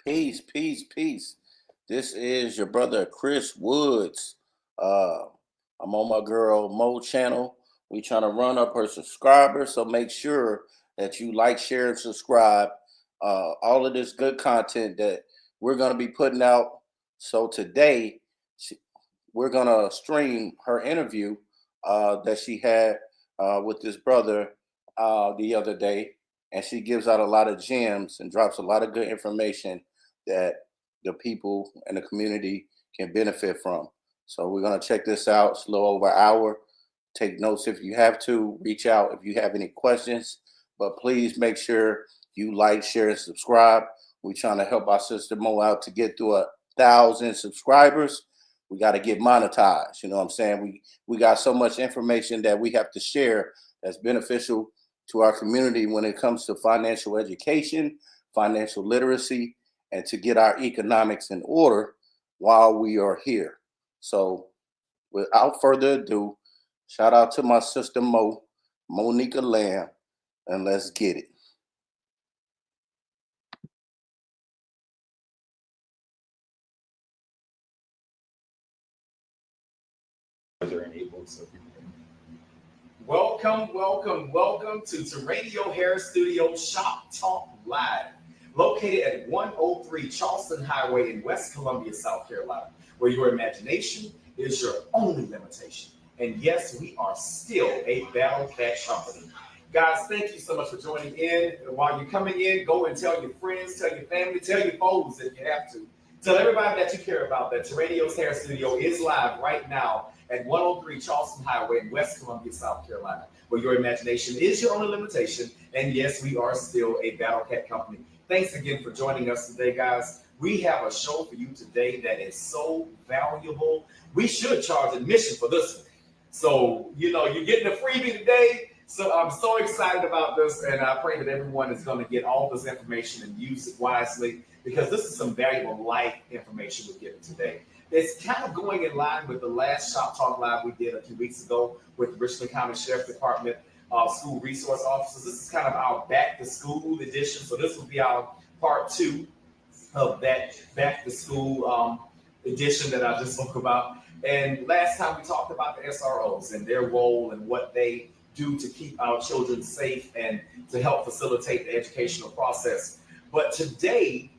Peace, peace, peace. This is your brother Chris Woods. Uh, I'm on my girl Mo channel. We trying to run up her subscribers, so make sure that you like, share, and subscribe. All of this good content that we're gonna be putting out. So today, we're gonna stream her interview that she had with this brother the other day, and she gives out a lot of gems and drops a lot of good information that the people and the community can benefit from. So we're gonna check this out. It's a little over an hour. Take notes if you have to. Reach out if you have any questions. But please make sure you like, share, and subscribe. We're trying to help our sister Mo out to get to 1,000 subscribers. We got to get monetized. You know what I'm saying? We got so much information that we have to share that's beneficial to our community when it comes to financial education, financial literacy, and to get our economics in order while we are here. So, without further ado, shout out to my sister Mo, Monika Lamb, and let's get it. Welcome to Radio Hair Studio Shop Talk Live, located at 103 Charleston Highway in West Columbia, South Carolina, where your imagination is your only limitation. And yes, we are still a Battle Cat company. Guys, thank you so much for joining in. And while you're coming in, go and tell your friends, tell your family, tell your foes if you have to. Tell everybody that you care about that Terradio's Hair Studio is live right now at 103 Charleston Highway in West Columbia, South Carolina, where your imagination is your only limitation. And yes, we are still a Battle Cat company. Thanks again for joining us today, guys. We have a show for you today that is so valuable. We should charge admission for this one. So, you're getting a freebie today. So I'm so excited about this, and I pray that everyone is going to get all this information and use it wisely, because this is some valuable life information we're getting today. It's kind of going in line with the last Shop Talk Live we did a few weeks ago with the Richland County Sheriff Department school resource officers. This is kind of our back to school edition. So this will be our part 2 of that back to school edition that I just spoke about. And last time we talked about the SROs and their role and what they do to keep our children safe and to help facilitate the educational process. But today,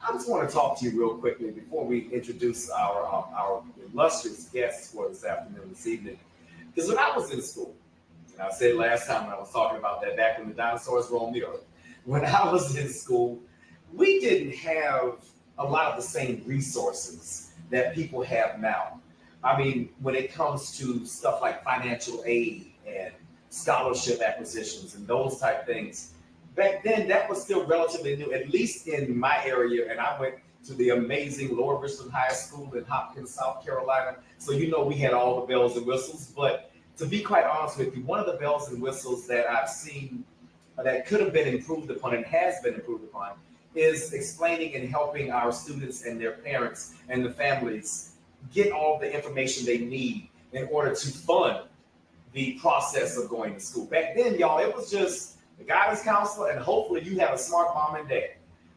I just want to talk to you real quickly before we introduce our illustrious guests for this afternoon, this evening. Because when I was in school, and I said last time when I was talking about that back when the dinosaurs roamed the earth, when I was in school, we didn't have a lot of the same resources that people have now. I mean, when it comes to stuff like financial aid and scholarship acquisitions and those type things, back then that was still relatively new, at least in my area. And I went to the amazing Lower Richland High School in Hopkins, South Carolina. So we had all the bells and whistles. But to be quite honest with you, one of the bells and whistles that I've seen that could have been improved upon and has been improved upon is explaining and helping our students and their parents and the families get all the information they need in order to fund the process of going to school. Back then, y'all, it was just the guidance counselor, and hopefully you have a smart mom and dad.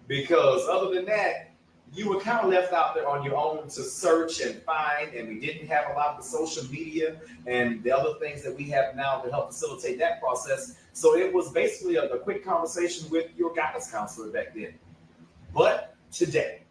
Because other than that, you were kind of left out there on your own to search and find, and we didn't have a lot of the social media and the other things that we have now to help facilitate that process. So it was basically a quick conversation with your guidance counselor back then. But today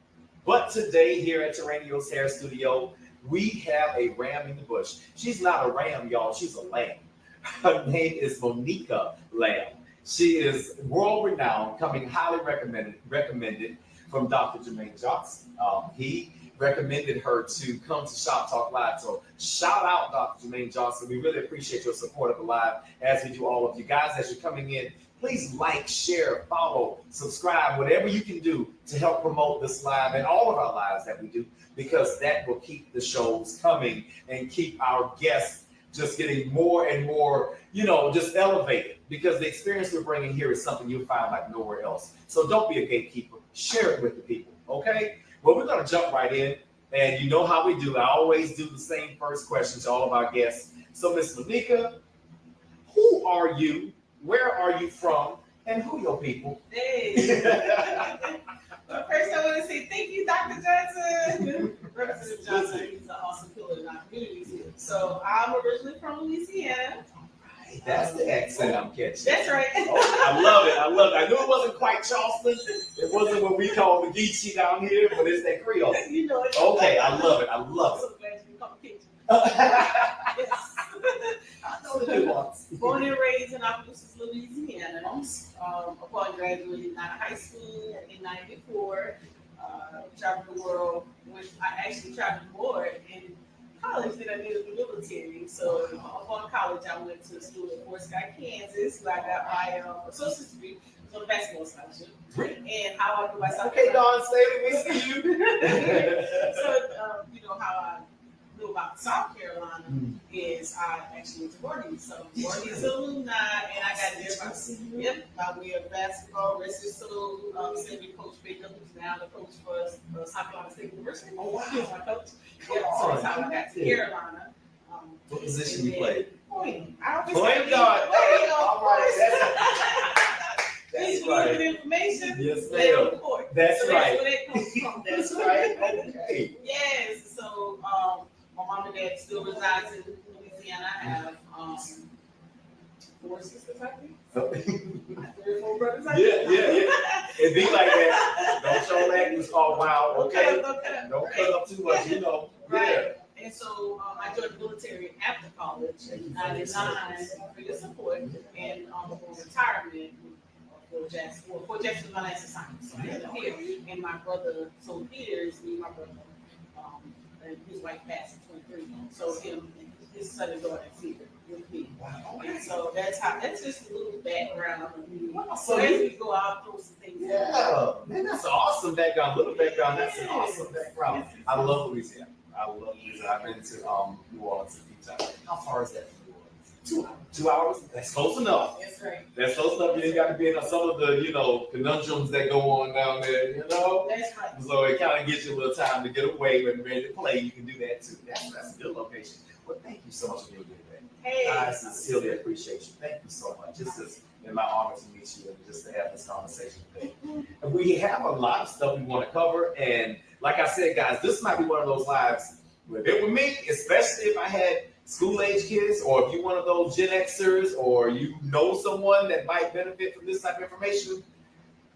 here at Terradio's Hair Studio, we have a ram in the bush. She's not a ram, y'all. She's a lamb. Her name is Monika Lamb. She is world-renowned, coming highly recommended from Dr. Jermaine Johnson. He recommended her to come to Shop Talk Live. So shout out Dr. Jermaine Johnson. We really appreciate your support of the live, as we do all of you guys. As you're coming in, please like, share, follow, subscribe, whatever you can do to help promote this live and all of our lives that we do, because that will keep the shows coming and keep our guests just getting more and more, just elevated, because the experience we're bringing here is something you'll find like nowhere else. So don't be a gatekeeper. Share it with the people, okay? Well, we're going to jump right in, and you know how we do. I always do the same first question to all of our guests. So, Miss Monika, who are you? Where are you from? And who your people? Hey. Well, first I want I'm originally from Louisiana. That's the accent I'm catching. That's right. Oh, I love it. I love it. I knew it wasn't quite Charleston. It wasn't what we call the Geechee down here, but it's that Creole. You know it. Okay, I love it. I I'm love so glad you come kitchen. it. Yes. I know the nuance. Born and raised in Opelousas, Louisiana. Upon graduating out of high school in '94, traveled the world. I actually traveled more in college than I did in the military. So upon college, I went to school at Fort Scott, Kansas, where I got my associate's degree on a basketball scholarship. And how I do myself. Okay, Dawn Staley, we see you. So, how I knew about South Carolina is I actually went to Gordy's. So Gordy's alumni, and I got there by way of basketball. Rest is so senior coach Baker, who's now the coach for South Carolina State University. Oh, wow. He was my coach. So that's how I got to Carolina. What position you played? Point Point guard. All right. That's right. Good information. Yes, Play on ma'am. the court. That's So right. That's where that comes from. That's right. Okay. Yes. So my mom and dad still resides in Louisiana. I have 4 sisters, I think. 3 or 4 brothers. I think. Yeah. It be like that. Don't show that you all wild. Okay. Don't Cut up too much. Right. And so I joined the military after college in '99 for your support and for retirement. Fort Jackson was my last assignment. So I ended up here. And my brother, so here's me, my brother, and his wife passed in 23. So him and his son and daughter is here with me. Wow. And so that's just a little background of me. Wow. So as we go out, throw some things. Yeah. Man, that's an awesome background. Little background. That's an awesome background. I love Louisiana. I've been to New Orleans a few times. How far is that from New Orleans? 2 hours. 2 hours? That's close enough. That's right. That's close enough. You ain't got to be in some of the, conundrums that go on down there, That's right. So it kind of gives you a little time to get away when ready to play. You can do that too. That's a good location. Well, thank you so much for being here today. Hey. I sincerely appreciate you. Thank you so much. This is been my honor to meet you and just to have this conversation today. And we have a lot of stuff we want to cover. And like I said, guys, this might be one of those lives where if it were me, especially if I had school-age kids, or if you're one of those Gen Xers, or you know someone that might benefit from this type of information,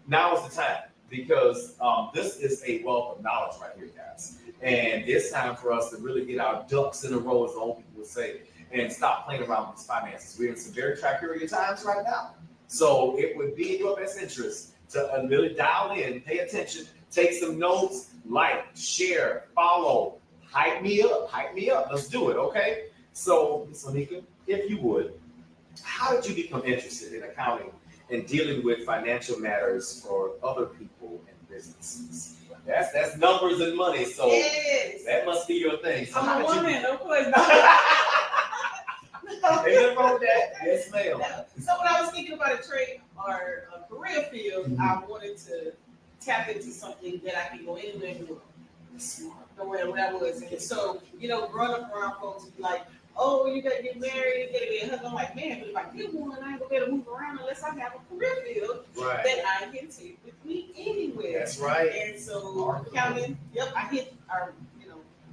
now is the time, because this is a wealth of knowledge right here, guys. And it's time for us to really get our ducks in a row, as the old people would say, and stop playing around with these finances. We're in some very tricurious times right now. So it would be in your best interest to really dial in, pay attention, take some notes, like, share, follow, hype me up. Let's do it, okay? So, Ms. Monika, if you would, how did you become interested in accounting and dealing with financial matters for other people and businesses? That's numbers and money, so yes. That must be your thing. So I'm a woman, of course. Ain't nothing wrong with that. Yes, ma'am. So when I was thinking about a trade or a career field, I wanted to tap into something that I can go anywhere in the world. Where I was. And so, growing up around folks be like, oh, you gotta get married, you gotta get a husband. I'm like, man, but if I get one, I ain't gonna be able to move around unless I have a career field that I can take with me anywhere. That's right. And so accounting, I hit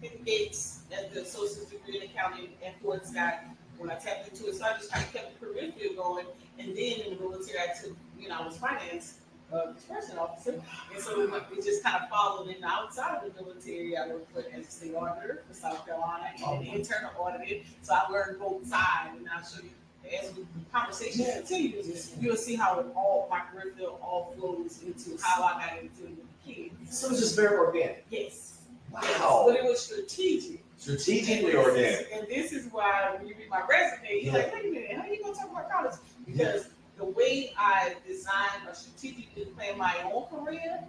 the gates as the associate's degree in accounting at Fort Scott when I tapped into it. So I just kind of kept the career field going. And then in the military, I took, I was finance disbursement officer. And so we just kind of followed in outside of the military. I worked as a state auditor for South Carolina and an internal auditor. So I learned both sides. And I'll show you as the conversation continues, you'll see how my career field all flows into how I got into the kids. So it's just very organic. Yes. Wow. Yes. But it was strategic. Strategically organic. And this is why when you read my resume, you're like, wait a minute, how are you going to talk about college? Because the way I design or strategically plan my own career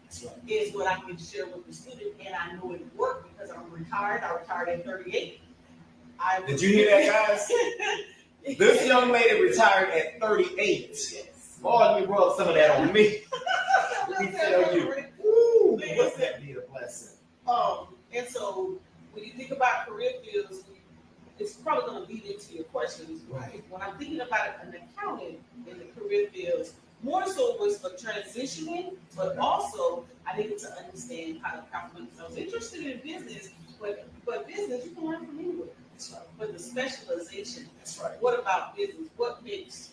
is what I can share with the student, and I know it worked because I'm retired. I retired at 38. Did you hear that, guys? This young lady retired at 38. Yes. Boy, let me rub some of that on me. Let me tell you. Woo, must that be a blessing? And so when you think about career fields, it's probably going to lead into your questions. Right. When I'm thinking about an accountant in the career fields, more so was for transitioning, but also I needed to understand how to calculate. I was interested in business, but business you can learn from anywhere. But the specialization, That's right. what about business? What makes,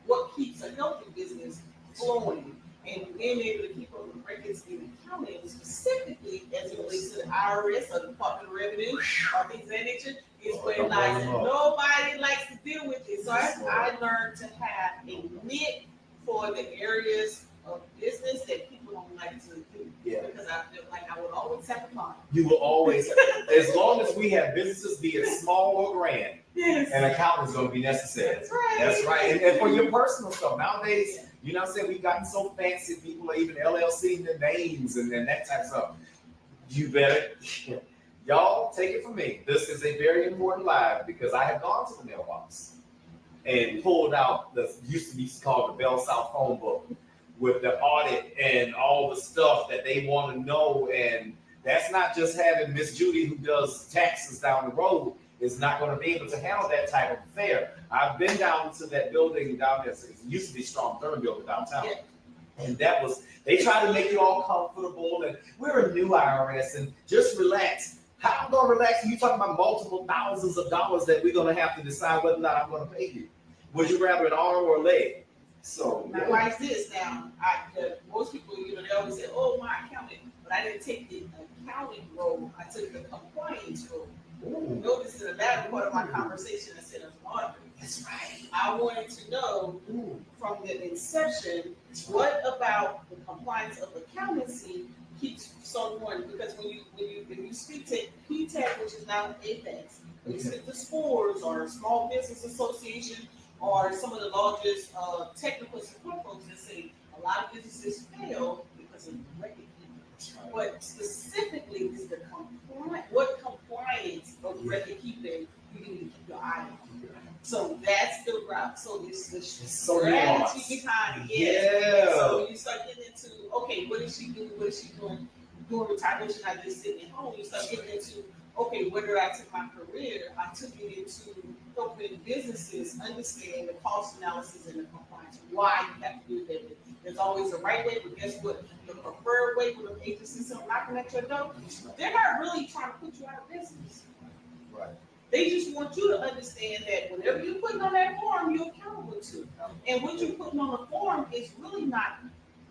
what keeps a healthy business flowing? And being able to keep up with records in accounting, specifically as it relates to the IRS or Department of Revenue or things of that nature, is where lies, and nobody likes to deal with it. So I learned to have a nit for the areas of business that people don't like to do. Yeah. Because I feel like I would always have a fun. You will always, as long as we have businesses, be it small or grand, Yes. an accountant is going to be necessary. That's right. That's right. And for your personal stuff, nowadays, you know what I'm saying, we've gotten so fancy, people are even LLCing their names and that type of stuff. You better, y'all take it from me. This is a very important live because I have gone to the mailbox and pulled out the used to be called the Bell South phone book with the audit and all the stuff that they want to know. And that's not just having Miss Judy who does taxes down the road is not going to be able to handle that type of affair. I've been down to that building down there. It used to be Strong Thurman building downtown. Yeah. And that was, they try to make you all comfortable and we're a new IRS and just relax. How I'm going to relax? You talking about multiple thousands of dollars that we're going to have to decide whether or not I'm going to pay you. Would you rather an arm or a leg? So now, why is this now? Most people, you know, they always say, "Oh, my accountant," but I didn't take the accounting role. I took the compliance role. Ooh. Notice in the latter part of my conversation, I said, "I'm laundry." That's right. I wanted to know from the inception, what about the compliance of accountancy keeps someone, because when you speak to PTAC, which is now Apex, when you speak to SCORES or Small Business Association or some of the largest technical support folks that say a lot of businesses fail because of record keeping. But specifically is the compliance of record keeping you need to keep your eye on. So that's the route. So this is the strategy behind it. Yeah. So you start getting into, okay, what is she doing? What is she doing? Doing retirement, not just sitting at home. You start getting into, okay, where did I take my career? I took it into helping businesses understand the cost analysis and the compliance. Why you have to do that. There's always a right way, but guess what? The preferred way with an agency so knocking at your door, they're not really trying to put you out of business. Right. They just want you to understand that whatever you're putting on that form, you're accountable to. And what you're putting on the form is really not.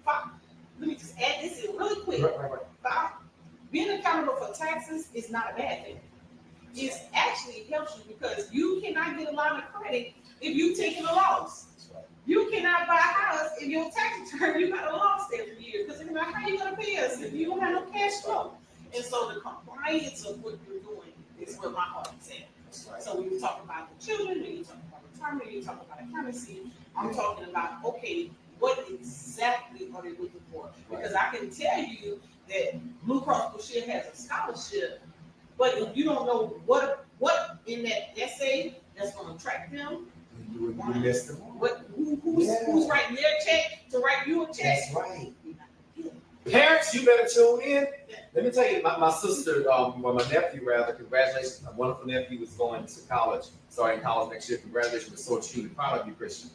Let me just add this in really quick. Right. Being accountable for taxes is not a bad thing. It actually helps you because you cannot get a line of credit if you're taking a loss. You cannot buy a house if your tax return, you got a loss every year. Because how are you going to pay us if you don't have no cash flow? And so the compliance of what you're doing is where my heart is at. Right. So when you talk about the children, when you talk about retirement, when you talk about accountancy, I'm talking about, okay, what exactly are they looking for? Because I can tell you that Blue Cross Blue Shield has a scholarship, but if you don't know what in that essay that's going to attract them, you miss them. Who's writing their check to write you a check? That's right. Parents, you better tune in. Let me tell you, my sister, my nephew rather, congratulations. My wonderful nephew is going to college, starting college next year. Congratulations, we're so extremely proud of you, Christian.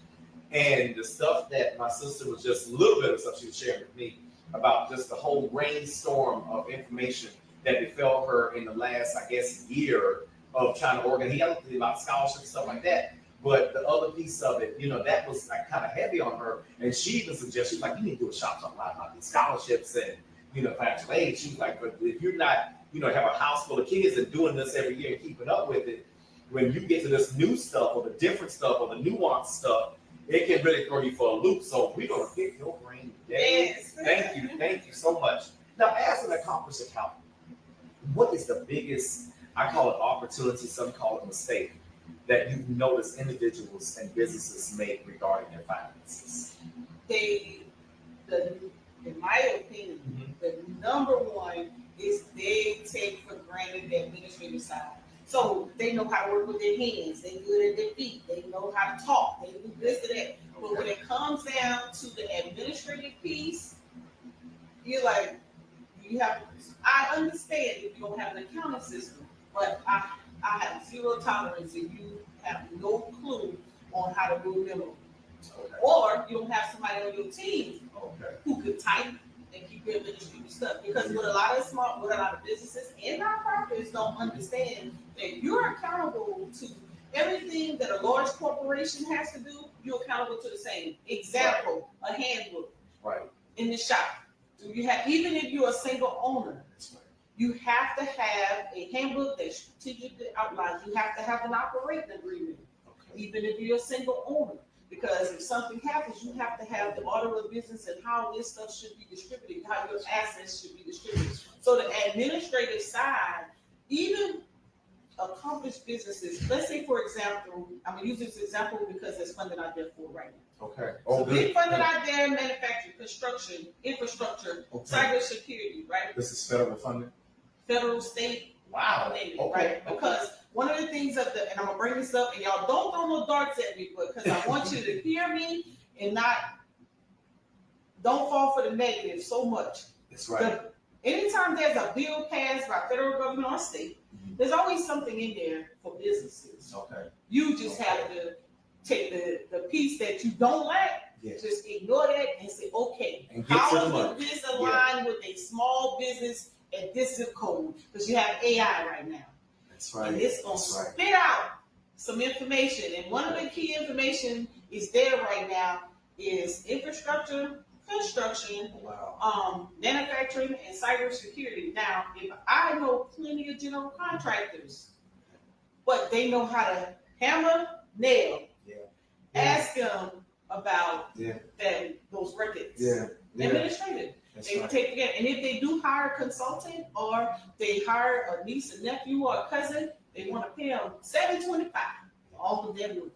And the stuff that my sister was just a little bit of stuff she was sharing with me about just the whole rainstorm of information that befell her in the last, I guess, year of trying to organize. He got about scholarships and stuff like that. But the other piece of it, you know, that was like kind of heavy on her. And she even suggested, she was like, you need to do a shop talk about these scholarships and, you know, financial aid. She was like, but if you're not, you know, have a house full of kids and doing this every year and keeping up with it, when you get to this new stuff or the different stuff or the nuanced stuff, it can really throw you for a loop. So we're going to pick your brain today. Yes. Thank you so much. Now, as an accomplished accountant, what is the biggest, I call it opportunity, some call it mistake, that you've noticed individuals and businesses make regarding their finances? In my opinion, the number one is they take for granted the administrative side. So they know how to work with their hands, they good at their feet, they know how to talk, they do this and that. But when it comes down to the administrative piece, you're like, I understand if you don't have an accounting system, but I have zero tolerance if you have no clue on how to do a memo. Okay. Or you don't have somebody on your team who could type and keep your administrative stuff because what a lot of businesses and nonprofits don't understand that you're accountable to everything that a large corporation has to do. You're accountable to the same. Example, a handbook. Right. In the shop. You have, even if you're a single owner, you have to have a handbook that strategically outlines. You have to have an operating agreement, even if you're a single owner. Because if something happens, you have to have the order of business and how this stuff should be distributed, how your assets should be distributed. So the administrative side, even accomplished businesses, let's say for example, I'm gonna use this example because there's funding out there for right now. Okay. So big funding out there, manufacturing, construction, infrastructure, cybersecurity, right? This is federal funding? Federal, state, wow. Right? Because one of the things and I'm gonna bring this up, and y'all don't throw no darts at me, but because I want you to hear me and don't fall for the negative so much. That's right. Anytime there's a bill passed by federal government or state, there's always something in there for businesses. Okay. You just have to take the piece that you don't like, just ignore that and say, okay, and get how to the does this align with a small business at this zip code? Because you have AI right now. That's right. And it's going to spit out some information. And one of the key information is there right now is infrastructure, construction, manufacturing, and cybersecurity. Now, if I know plenty of general contractors, but they know how to hammer, nail, ask them about those records. Administrative. They take again, and if they do hire a consultant or they hire a niece, a nephew, or a cousin, they want to pay them $725 for all of their work.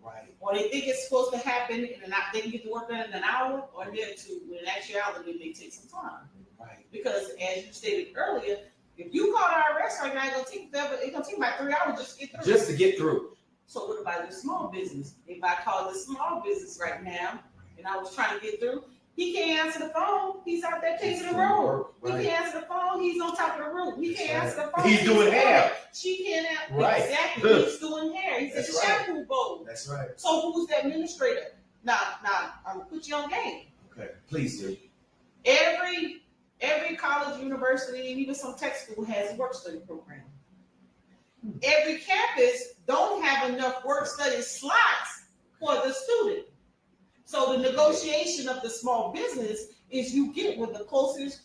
Right. Or they think it's supposed to happen and they can get the work done in an hour or near two. When in actuality, it may take some time. Right. Because as you stated earlier, if you call the IRS right now, it's gonna take about 3 hours just to get through. Just to get through. So what about the small business? If I call the small business right now and I was trying to get through, he can't answer the phone. He's out there pacing the road. Right. He can't answer the phone. He's on top of the roof. He can't answer the phone. He's doing hair. She can't answer. Right. Exactly. He's doing hair. He's in the shampoo bowl. That's right. So who's the administrator? Now, I'm gonna put you on game. Okay. Please do. Every college, university, and even some tech school has a work study program. Every campus don't have enough work study slots for the student. So the negotiation of the small business is you get with the closest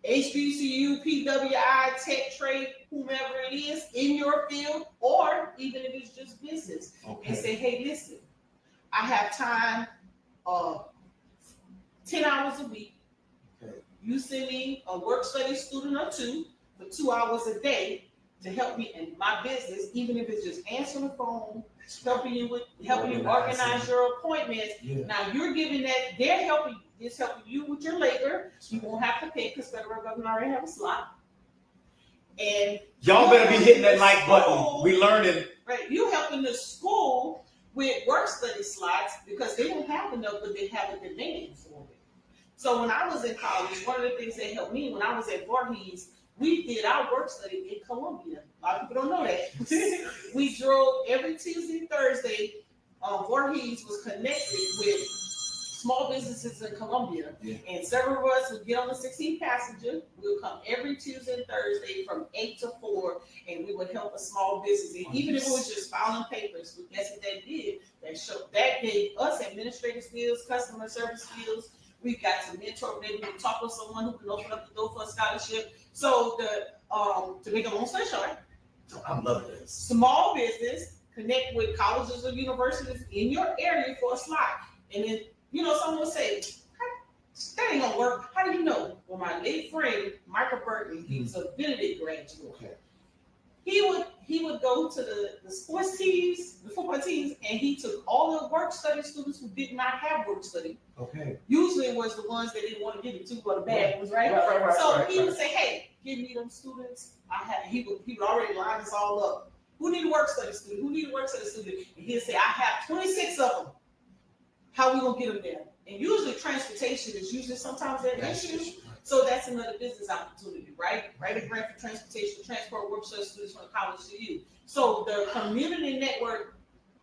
HBCU, PWI, tech trade, whomever it is in your field, or even if it's just business, and say, hey, listen, I have time 10 hours a week. You send me a work study student or two for 2 hours a day to help me in my business, even if it's just answering the phone, helping you organize your appointments. Now you're giving that, they're helping you with your labor. You won't have to pay because federal government already have a slot. And y'all better be hitting that like button. We learning. Right, you helping the school with work study slots because they don't have enough, but they have a demand for it. So when I was in college, one of the things that helped me when I was at Voorhees, we did our work study in Columbia. A lot of people don't know that. We drove every Tuesday and Thursday. Voorhees was connected with small businesses in Columbia. And several of us would get on the 16 passenger. We'll come every Tuesday and Thursday from 8 to 4, and we would help a small business. And even if it was just filing papers, that's what that did. That gave us administrative skills, customer service skills. We got to mentor, maybe we talk with someone who can open up the door for a scholarship. So to make a long story short, I'm loving this. Small business, connect with colleges or universities in your area for a slot. And then, someone will say, that ain't gonna work. How do you know? Well, my late friend, Michael Burton, he was a Benedict graduate. Okay. He would go to the sports teams, the football teams, and he took all the work study students who did not have work study. Okay. Usually it was the ones that didn't want to give it to, or the bad ones, right? So he would say, hey, give me them students. He would already line us all up. Who need a work study student? Who need a work study student? And he'd say, I have 26 of them. How we gonna get them there? And usually transportation is usually sometimes that issue. So that's another business opportunity, right? Write a grant for transportation, transport work study students from college to you. So the community network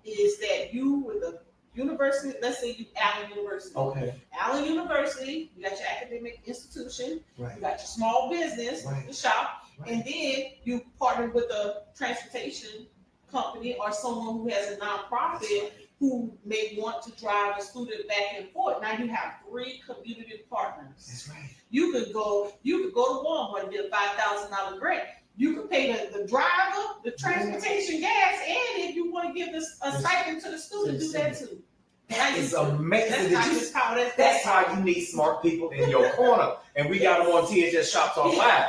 is that you with a university, let's say you Allen University. Okay. Allen University, you got your academic institution, Right. you got your small business, Right. the shop, Right. and then you partner with a transportation company or someone who has a nonprofit who may want to drive a student back and forth. Now you have 3 community partners. That's right. You could go to Walmart and get a $5,000 grant. You could pay the driver, the transportation gas, and if you want to give this a stipend to the student, do that too. That is amazing. That's not just how That's how you need smart people in your corner, and we got them on THS Shop Talk Live.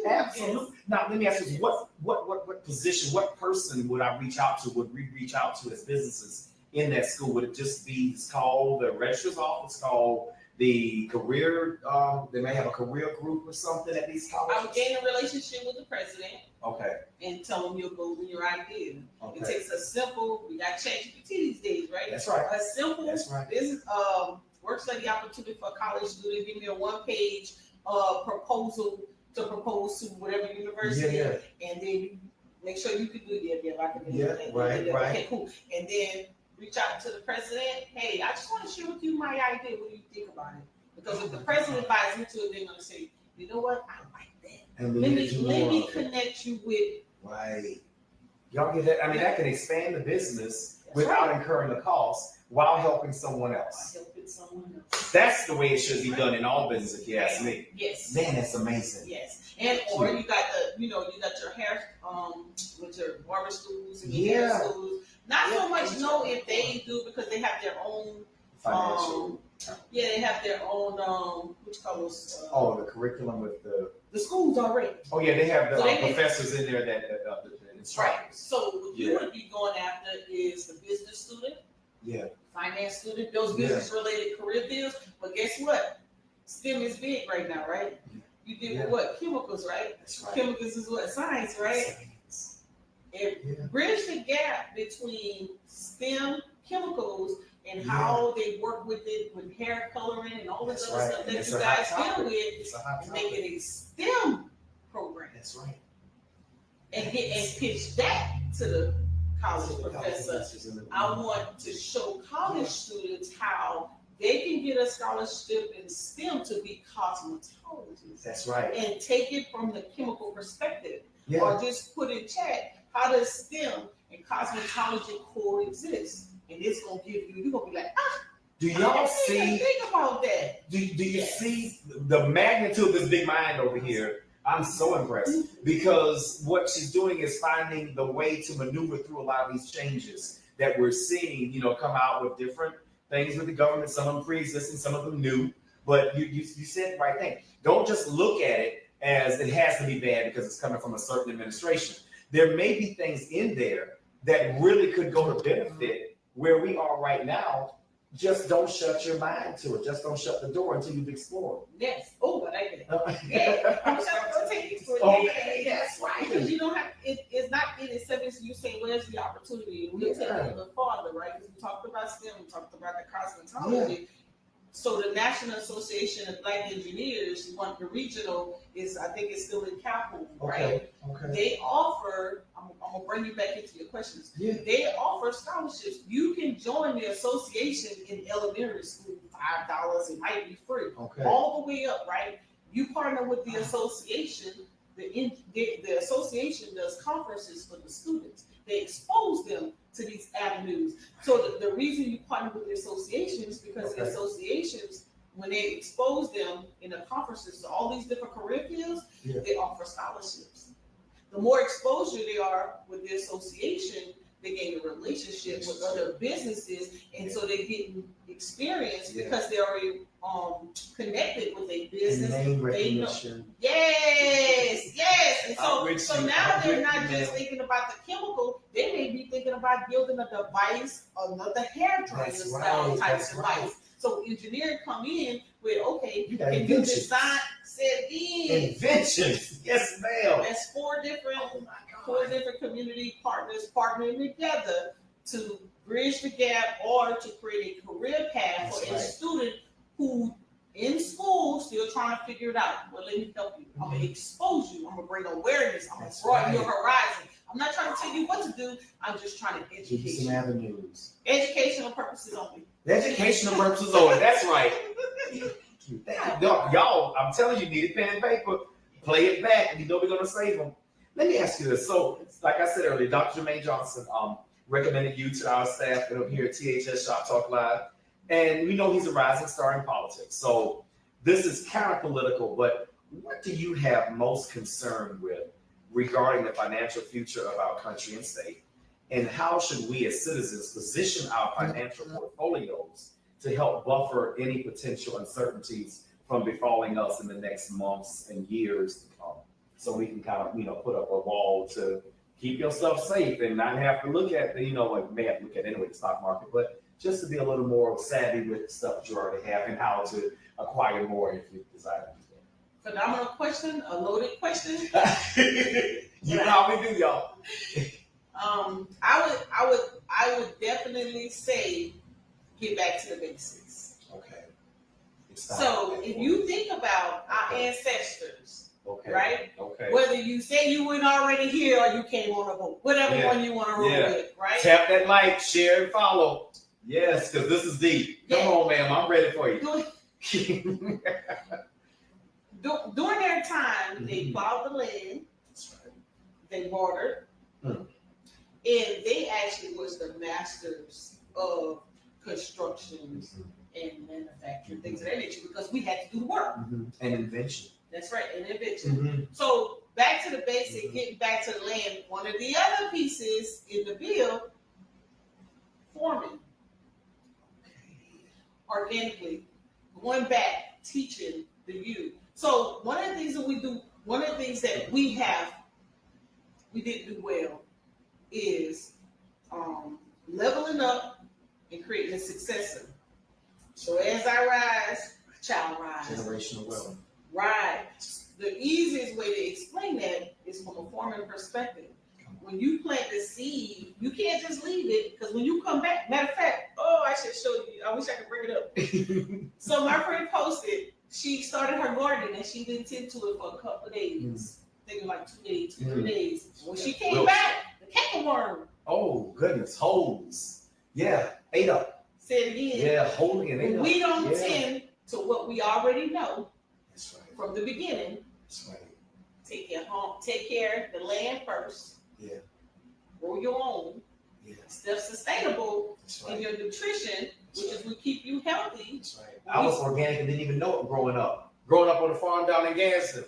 Absolutely. Now let me ask you, what position, what person would I reach out to? Would we reach out to as businesses in that school? Would it just be called the registrar's office, called the career? They may have a career group or something at these colleges. I would gain a relationship with the president. Okay. And tell them your goals and your idea. Okay. It takes a simple. We got ChatGPT these days, right? That's right. A simple That's right. business work study opportunity for a college student. Give me a 1-page proposal to propose to whatever university, Yeah. and then you make sure you can do it. Yeah, I can do Yeah, it. right. Okay, cool. And then reach out to the president. Hey, I just want to share with you my idea. What do you think about it? Because if the president buys into it, they're gonna say, you know what, I like that. And Let me connect you with. Right. Y'all get that? I mean, that can expand the business That's without right. incurring the cost while helping someone else. Helping someone else. That's the way it should be done in all business, if you ask me. Yes. Man, that's amazing. Yes. And or you got you got your hair with your barber schools and your hair schools. Not so much know if they do because they have their own Financial. they have their own which colors The curriculum with the schools already. Oh yeah, they have the So they professors in there that Right. instructors. So what you would be going after is the business student, Yeah. finance student, those business related career fields. But guess what? STEM is big right now, right? You did what? Chemicals, right? That's right. Chemicals is what? Science, right? Science. And bridge the gap between STEM, chemicals, and how they work with it, with hair coloring and all this other stuff that you guys deal with, It's a hot and topic. make it a STEM program. That's right. And pitch that to the college professor. I want to show college students how they can get a scholarship in STEM to be cosmetologists. That's right. And take it from the chemical perspective. Yeah. Or just put in chat, how does STEM and cosmetology coexist? And it's gonna give you, you're gonna be like, Do y'all see? Think about that. Do you see the magnitude of this big mind over here? I'm so impressed because what she's doing is finding the way to maneuver through a lot of these changes that we're seeing, come out with different things with the government, some of them pre-existing, some of them new. But you said the right thing. Don't just look at it as it has to be bad because it's coming from a certain administration. There may be things in there that really could go to benefit where we are right now. Just don't shut your mind to it. Just don't shut the door until you've explored. Yes. Oh, but I don't take it to it. Okay, that's right. Because you don't have it's not in itself. You say where's the opportunity? We'll take it a little farther, right? Because we talked about STEM, we talked about the cosmetology. So the National Association of Black Engineers, the regional is, I think it's still in Calhoun, right? Okay. They offer, I'm gonna bring you back into your questions. Yeah. They offer scholarships. You can join the association in elementary school, $5, it might be free. Okay. All the way up, right? You partner with the association, the association does conferences for the students. They expose them to these avenues. So the reason you partner with the association is because the associations, when they expose them in the conferences to all these different career fields, they offer scholarships. The more exposure they are with the association, they gain a relationship with other businesses, and so they get experience because they're already connected with a business. Name recognition. Yes. And so now they're not just thinking about the chemical, they may be thinking about building a device, another hair dryer style type device. So engineering come in with, can you design, say it again. Inventions. Yes, ma'am. That's four different community partners partnering together to bridge the gap or to create a career path for a student who in school still trying to figure it out. Well, let me help you. I'm gonna expose you. I'm gonna bring awareness. I'm gonna broaden your horizon. I'm not trying to tell you what to do. I'm just trying to Give you educate some you. avenues. Educational purposes only. Educational purposes only. That's right. Thank you. Y'all, I'm telling you, need a pen and paper. Play it back, and you know we're gonna save them. Let me ask you this. So, like I said earlier, Dr. Jermaine Johnson recommended you to our staff here at THS Shop Talk Live, and we know he's a rising star in politics. So, this is kind of political, but what do you have most concern with regarding the financial future of our country and state? And how should we as citizens position our financial portfolios to help buffer any potential uncertainties from befalling us in the next months and years to come? So we can kind of, put up a wall to keep yourself safe and not have to look at the, what you may have to look at anyway, the stock market, but just to be a little more savvy with the stuff that you already have and how to acquire more if you desire to do that. Phenomenal question, a loaded question. You know how we do, y'all. I would definitely say get back to the basics. Okay. So if you think about our ancestors, okay. right? Okay. Whether you say you went already here or you came on a boat, whatever one you want to roll with, right? Tap that like, share, and follow. Yes, because this is deep. Come on, ma'am. I'm ready for you. During their time, they plowed the land. That's right. They bartered. And they actually was the masters of construction and manufacturing, things of that nature, because we had to do the work. And invention. That's right, and invention. So back to the basic, getting back to the land, one of the other pieces in the bill, farming. Organically, going back, teaching the youth. So one of the things that we do, one of the things that we didn't do well is leveling up and creating a successor. So as I rise, my child rises. Generational wealth. Right. The easiest way to explain that is from a farming perspective. When you plant the seed, you can't just leave it, because when you come back, matter of fact, I should show you. I wish I could bring it up. So my friend posted, she started her garden and she didn't tend to it for a couple of days. I think like 2 days, 3 days. When she came back, the cankerworm. Oh, goodness. Holes. Yeah. Ate up. Say it again. Yeah, holding it. When we don't tend to what we already know. That's right. From the beginning. That's right. Take care of the land first. Yeah. Grow your own. Yeah. Self-sustainable Right. in your nutrition, which is what keep you healthy. That's right. I was organic and didn't even know it growing up. Growing up on a farm down in Gadsden.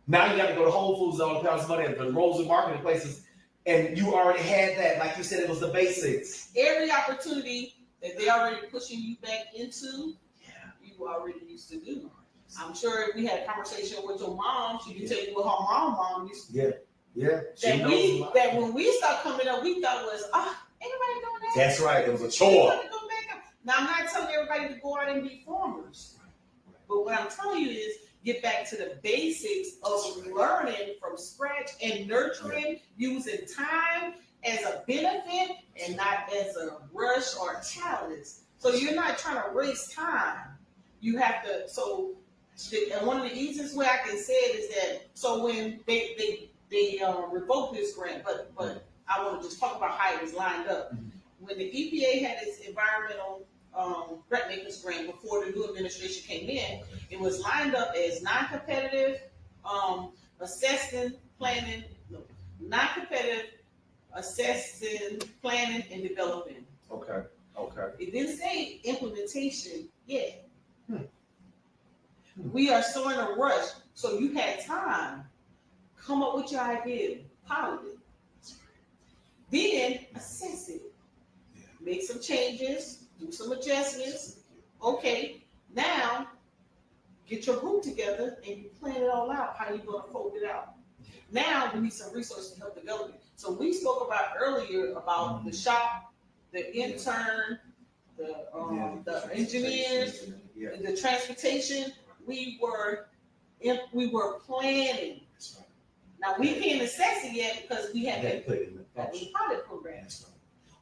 Now you got to go to Whole Foods all the pounds of money at the Rosen market places, and you already had that. Like you said, it was the basics. Every opportunity that they already pushing you back into, you already used to do. I'm sure if we had a conversation with your mom, she could tell you what her mom used to do. Yeah. That when we start coming up, we thought was, anybody doing that? That's right. It was a chore. Now, I'm not telling everybody to go out and be farmers. But what I'm telling you is get back to the basics of learning from scratch and nurturing, using time as a benefit and not as a rush or a challenge. So you're not trying to waste time. You have to, and one of the easiest way I can say it is that, so when they revoked this grant, but I want to just talk about how it was lined up. When the EPA had its environmental grant makers grant before the new administration came in, it was lined up as non-competitive, non-competitive, assessing, planning, and developing. Okay. It didn't say implementation yet. We are so in a rush, so you had time. Come up with your idea, pilot it. Then assess it. Make some changes, do some adjustments. Okay, now get your group together and you plan it all out, how you're gonna fold it out. Now we need some resources to help develop it. So we spoke about earlier about the shop, the intern, the engineers, the transportation. We were planning. Now we can't assess it yet because we haven't put it in the pilot program.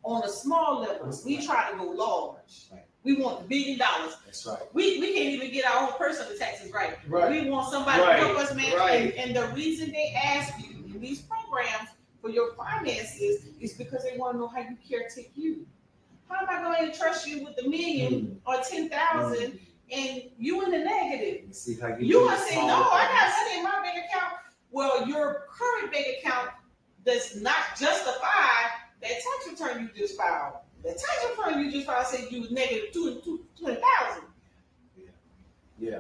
On a small level, we try to go large. We want $1 billion. That's right. We can't even get our own personal taxes right. We want somebody to help us manage. And the reason they ask you in these programs for your finances is because they want to know how you caretake you. How am I going to trust you with $1 million or 10,000 and you in the negative? See how You want to say, no, I got money in my bank account. Well, your current bank account does not justify that tax return you just filed. The tax return you just filed said you was negative 20,000. Yeah.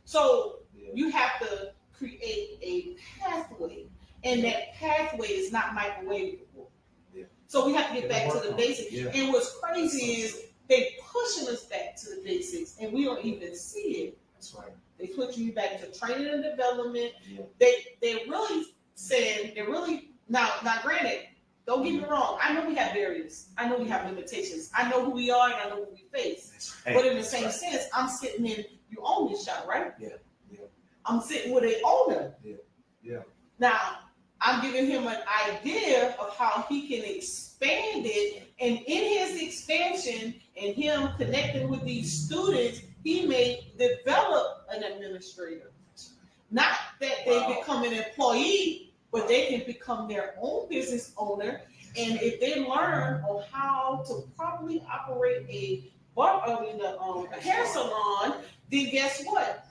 So you have to create a pathway, and that pathway is not microwavable. Yeah. So we have to get back to the basics. Yeah. And what's crazy is they pushing us back to the basics, and we don't even see it. That's right. They pushing you back to training and development. Yeah. They're really saying now granted, don't get me wrong. I know we have barriers. I know we have limitations. I know who we are and I know who we face. Right. But in the same sense, I'm sitting in. You own this shop, right? Yeah. Yeah. I'm sitting with an owner. Yeah. Yeah. Now I'm giving him an idea of how he can expand it, and in his expansion and him connecting with these students, he may develop an administrator. Not that they become an employee, but they can become their own business owner. And if they learn on how to properly operate a hair salon, then guess what?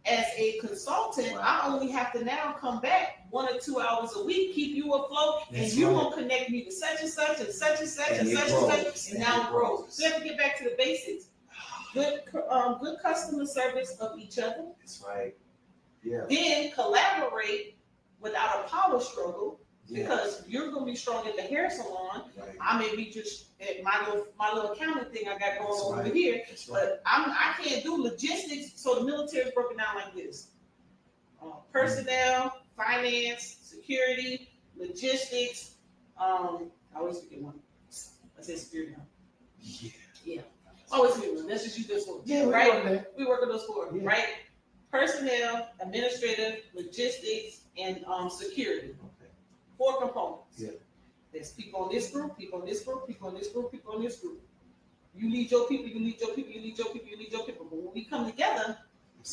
As a consultant, I only have to now come back 1 or 2 hours a week, keep you afloat, and you will connect me to such and such and such and such and such and such, and now it grows. So we have to get back to the basics. Good customer service of each other. That's right. Yeah. Then collaborate without a power struggle, because you're going to be strong at the hair salon. Right. I may be just at my little accounting thing I got going on over here, but I can't do logistics. So the military is broken down like this: personnel, finance, security, logistics. I always forget one. I said security now. Yeah. Always forget one. Let's just use this one. Yeah, right. We work on those four, right? Personnel, administrative, logistics, and security. 4 components. Yeah. There's people on this group, people on this group, people on this group, people on this group. You lead your people, you lead your people, you lead your people, you lead your people. But when we come together,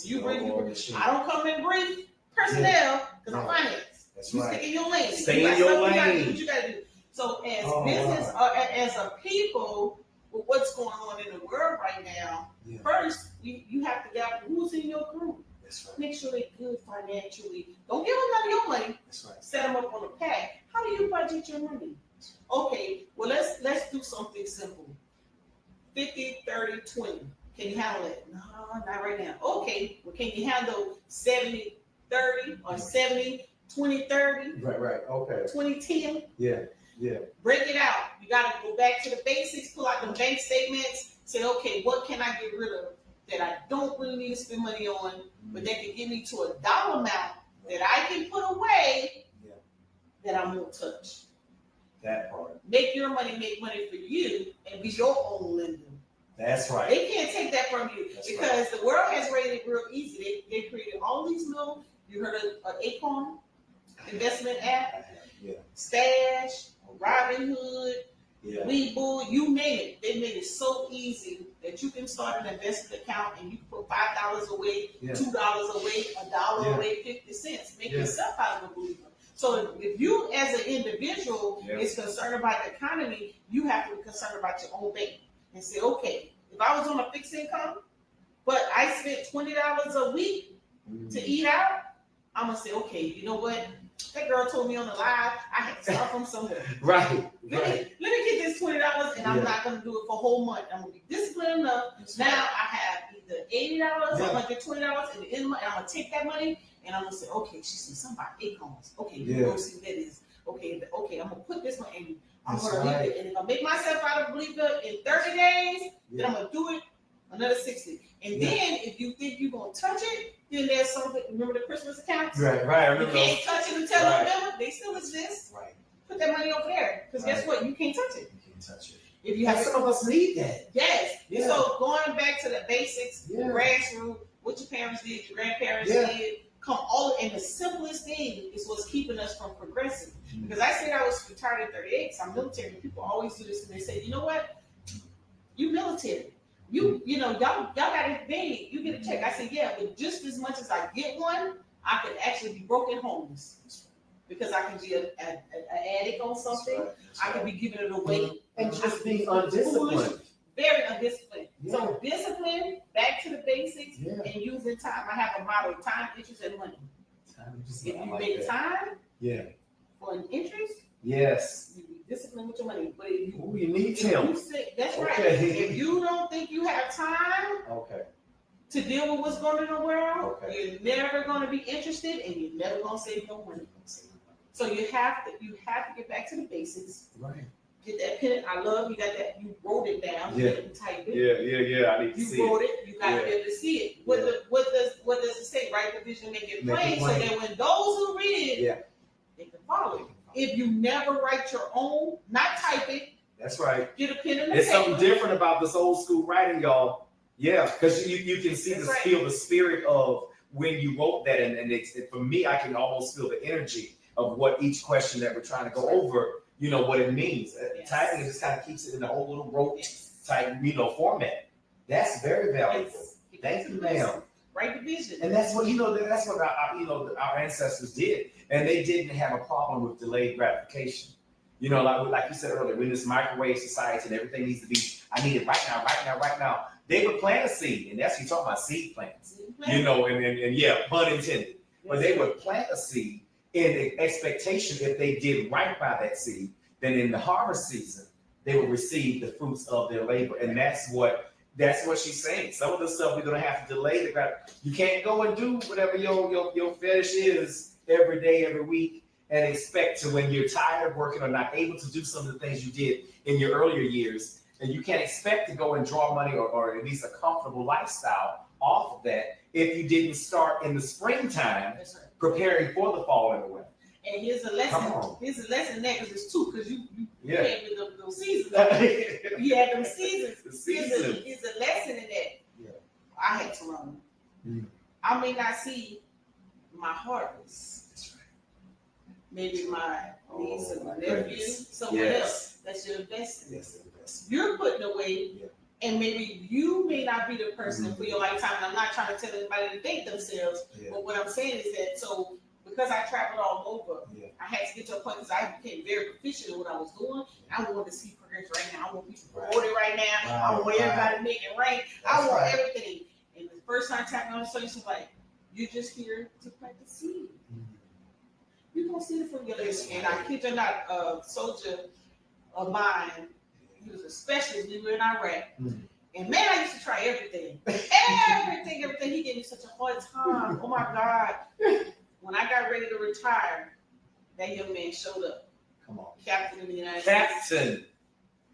you bring people. I don't come and brief personnel because I'm finance. That's right. Stick in your lane. Stay in your lane. You gotta do what you gotta do. So as business, as a people, with what's going on in the world right now, first you have to gather who's in your group. Right. Make sure they're good financially. Don't give them none of your money. That's right. Set them up on a pack. How do you budget your money? Okay, well let's do something simple. 50, 30, 20. Can you handle it? No, not right now. Okay, well can you handle 70, 30 or 70, 20, 30? Right. Okay. 20, 10? Yeah. Break it out. You gotta go back to the basics, pull out the bank statements, say, okay, what can I get rid of that I don't really need to spend money on, but that can get me to a dollar amount that I can put away that I won't touch. That part. Make your money make money for you and be your own lender. That's right. They can't take that from you because the world has made it real easy. They created all these little, you heard of Acorn investment app, Stash, Robinhood, Webull, you name it. They made it so easy that you can start an investment account and you can put $5 away, $2 away, $1 away, 50 cents. Make yourself out of a believer. So if you as an individual is concerned about the economy, you have to be concerned about your own bank and say, okay, if I was on a fixed income, but I spent $20 a week to eat out, I'm going to say, okay, you know what? That girl told me on the live, I had to start from somewhere. Right. Let me get this $20 and I'm not going to do it for a whole month. I'm going to be disciplined enough. Now I have either $80 or $120 in the end of the month, and I'm going to take that money and I'm going to say, okay, she said something about Acorns. Okay, you go see what that is. Okay, I'm going to put this one in. I'm going to leave it. And if I make myself out of believer in 30 days, then I'm going to do it another 60. And then if you think you're going to touch it, then there's something. Remember the Christmas accounts? Right. I remember you can't touch it until November. They still exist. Right. Put that money over there. Because guess what? You can't touch it. You can't touch it. If you have some of us need that. Yes. Yeah. So going back to the basics, the grassroots, what your parents did, your grandparents did, and the simplest thing is what's keeping us from progressing. Because I said I was retired at 38, because I'm military. People always do this and they say, you know what? You military. You know, y'all got it paid. You get a check. I said, yeah, but just as much as I get one, I could actually be broken homeless. because I can be an addict on something. That's I can be giving it away. and just being undisciplined. Very undisciplined. Yeah. So discipline, back to the basics, Yeah. and using time. I have a motto: time, interest, and money. If you make time for an interest, yes, you be disciplined with your money. But if you, you need if him. you say, that's right. Okay. If you don't think you have time to deal with what's going on in the world, you're never going to be interested, and you're never going to save no money. So you have to get back to the basics. Right. Get that pen. I love you got that. You wrote it down. Yeah. You typed it. Yeah. I need to see You wrote it. it. You got to be able to see it. What does it say? Write the vision, make it Make it plain, so plain. that when those who read it, Yeah. they can follow it. If you never write your own, not type it, That's right. get a pen and a It's paper. something different about this old school writing, y'all. Yeah, because you can see That's the right. feel the spirit of when you wrote that, and for me, I can almost feel the energy of what each question that we're trying to go over, what it means. Yes. Typing it just kind of keeps it in the whole little rote Yes. type, format. That's very valuable. Yes. Get Thank back to you, the basics. ma'am. Write the vision. And that's what that's what our ancestors did, and they didn't have a problem with delayed gratification. Like you said earlier, we're in this microwave society and everything needs to be, I need it right now, right now, right now. They would plant a seed, and that's you talking about seed plants, and yeah, pun intended. But they would plant a seed in the expectation if they did right by that seed, then in the harvest season they would receive the fruits of their labor, and that's what she's saying. Some of the stuff we're gonna have to delay the gratification. You can't go and do whatever your fetish is every day, every week, and expect to, when you're tired of working or not able to do some of the things you did in your earlier years, and you can't expect to go and draw money or at least a comfortable lifestyle off of that if you didn't start in the springtime That's right. preparing for the fall and the winter. And here's a lesson. Come on. Here's a lesson there, because it's two, because you Yeah. came with those seasons. You had them seasons. The seasons. Here's a lesson in that. Yeah. I had to learn. Mm. I may not see my harvest. That's right. Maybe my niece Oh, or my my nephew, goodness. someone Yes. else that should invest in. Yes, yes. You're putting away, Yeah. and maybe you may not be the person Mhm. for your lifetime. And I'm not trying to tell anybody to date themselves, Yeah. but what I'm saying is that because I traveled all over, Yeah. I had to get to a point because I became very proficient in what I was doing. I wanted to see progress right now. I want people promoted right now. I want Right. everybody making rank. I That's want right. everything. And the first time tapping on the station, she's like, "You're just here to plant the seed. You don't see it from your lips." And I kid you not, a soldier of mine, he was a specialist. We were in Iraq. Mhm. And man, I used to try everything. Everything. He gave me such a hard time. Oh my God. When I got ready to retire, that young man showed up. Come on. Captain of the United States. Captain.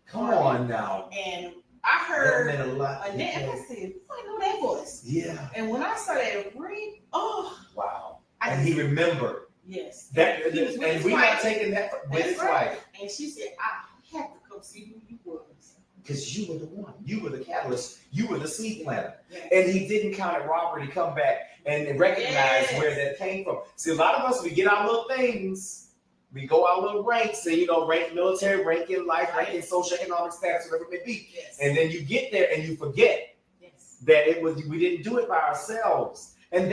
Come on now. And I heard That meant a lot. a name. I said, I know that voice. Yeah. And when I saw that ring, Wow. I And he remembered yes. that, He was with and his we're wife. not taking that with That's his right. wife, And she said, I had to come see who you was. because you were the one. You were the catalyst. You were the seed planter. Yes. And he didn't count it robbery to come back and recognize Yes. where that came from. See, a lot of us, we get our little things, we go our little ranks, and rank military, rank in life, rank in social economic status, whatever it may be. Yes. And then you get there and you forget Yes. that we didn't do it by ourselves. And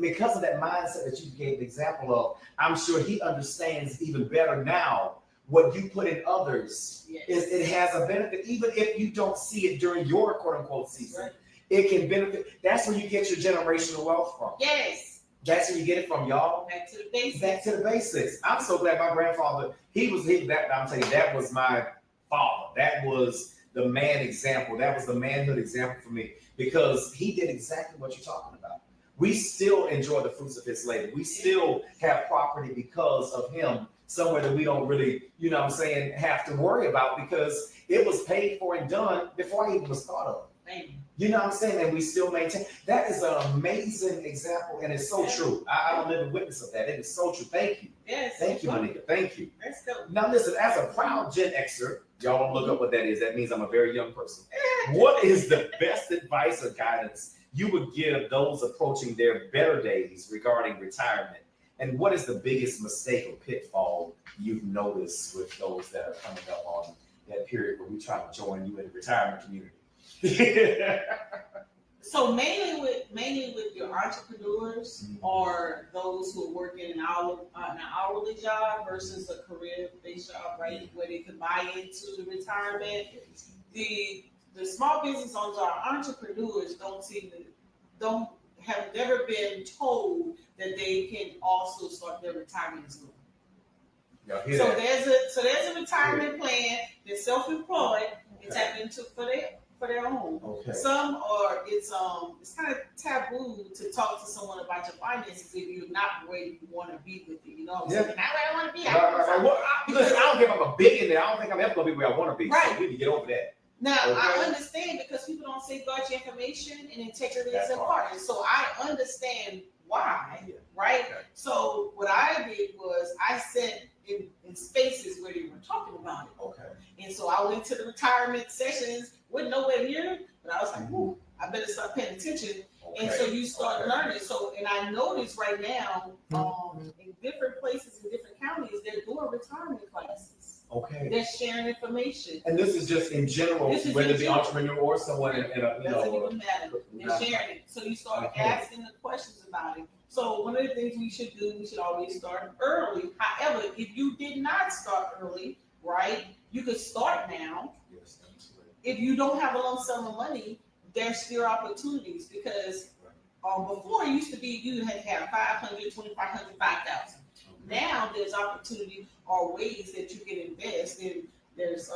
because of that mindset that you gave the example of, I'm sure he understands even better now what you put in others. Yes. It has a benefit, even if you don't see it during your quote unquote season. Right. It can benefit. That's where you get your generational wealth from. Yes. That's where you get it from, y'all. Back to the basics. Back to the basics. I'm so glad my grandfather, I'm telling you, that was my father. That was the man example. That was the manhood example for me, because he did exactly what you're talking about. We still enjoy the fruits of his labor. We still have property because of him, somewhere that we don't really, have to worry about, because it was paid for and done before I even was thought of. Thank you. You know what I'm saying? And we still maintain. That is an amazing example, and it's so true. I don't live in witness of that. It is so true. Thank you. Yes. Thank you, Monika. Thank you. Let's go. Now listen, as a proud Gen Xer, y'all don't look up what that is. That means I'm a very young person. What is the best advice or guidance you would give those approaching their better days regarding retirement? And what is the biggest mistake or pitfall you've noticed with those that are coming up on that period where we try to join you in the retirement community? The So mainly with your entrepreneurs or those who are working an hourly job versus a career-based job, right, where they could buy into the retirement. The small business owners or entrepreneurs don't have never been told that they can also start their retirement as well. So there's a retirement plan. They're self-employed. They tap into for their own. Okay. Some are it's kind of taboo to talk to someone about your finances if you're not where you want to be with it. You know what I'm saying? Not where I want to be. Listen, I don't care if I'm a billionaire. I don't think I'm ever gonna be where I want to be. Right. So we need to get over that. Now, I understand because people don't safeguard your information and integrity is important. So I understand why, right? Okay. So what I did was I sat in spaces where they were talking about it. Okay. And so I went to the retirement sessions, wasn't nowhere near, but I was like, ooh, I better start paying attention. Okay. And so you start learning. So, and I notice right now, in different places, in different counties, they're doing retirement classes. Okay. They're sharing information. And this is just in general, whether it be entrepreneur or someone in a doesn't even matter. They're sharing it. So you start asking the questions about it. So one of the things we should do, we should always start early. However, if you did not start early, right, you could start now. Yes, absolutely. If you don't have a lump sum of money, there's still opportunities because before it used to be you had to have 500, 2,500, 5,000. Now there's opportunity or ways that you can invest in. There's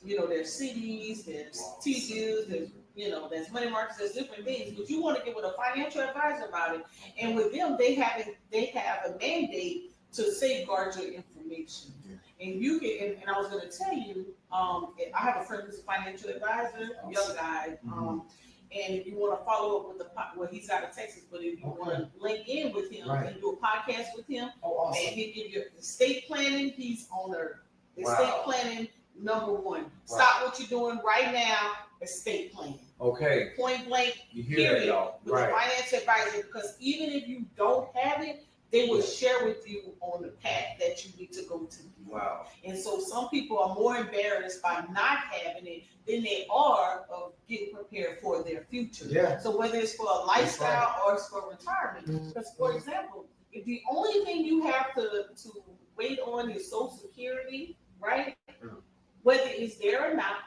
there's CDs, there's T-bills, there's money markets, there's different things. But you want to get with a financial advisor about it, and with them they have a mandate to safeguard your information. And you can, and I was going to tell you, I have a friend who's a financial advisor, young guy. And if you want to follow up with he's out of Texas, but if you want to link in with him and do a podcast with him, and he'll give you estate planning. He's on estate planning #1. Stop what you're doing right now. Estate planning. Okay. Point blank. You hear that, y'all? With a financial advisor, because even if you don't have it, they will share with you on the path that you need to go to. Wow. And so some people are more embarrassed by not having it than they are of getting prepared for their future. Yeah. So whether it's for a lifestyle or it's for retirement. Because for example, if the only thing you have to wait on is Social Security, right? Whether it's there or not,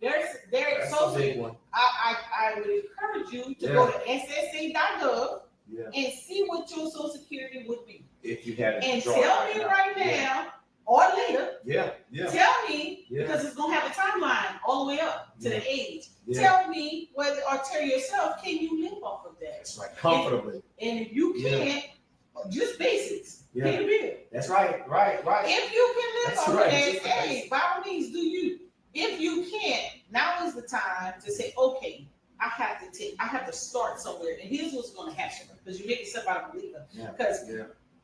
there's a big one. I would encourage you to go to ssa.gov and see what your Social Security would be. If you had and tell me right now or later. Tell me because it's gonna have a timeline all the way up to the age. Tell me whether or tell yourself, can you live off of that? That's right, comfortably. And if you can't, just basics. Pay the bill. That's right. If you can live off of that, hey, by all means, do you. If you can't, now is the time to say, okay, I have to start somewhere. And here's what's going to happen because you make yourself out of a believer. Because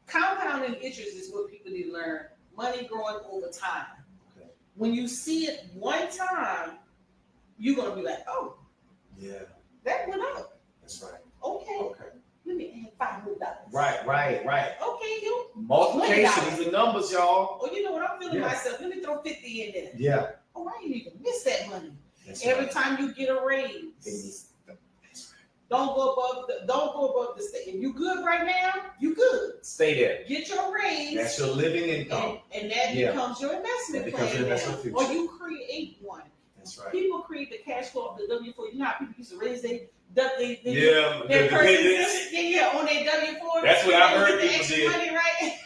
compounding interest is what people need to learn. Money growing over time. Okay. When you see it one time, you're going to be like, oh, that went up. That's right. Okay. Let me add $500. Right. Okay, you. Multiplication. These are numbers, y'all. Oh, you know what? I'm feeling myself. Let me throw 50 in there. Yeah. Oh, I didn't even miss that money. That's Every time you get a raise, don't go above the state. If you good right now, you good. Stay there. Get your raise. That's your living income, and that becomes your investment plan. Or you create one. That's right. People create the cash flow of the W-4. You know how people used to raise their on their W-4. That's what I heard people did. Money, right?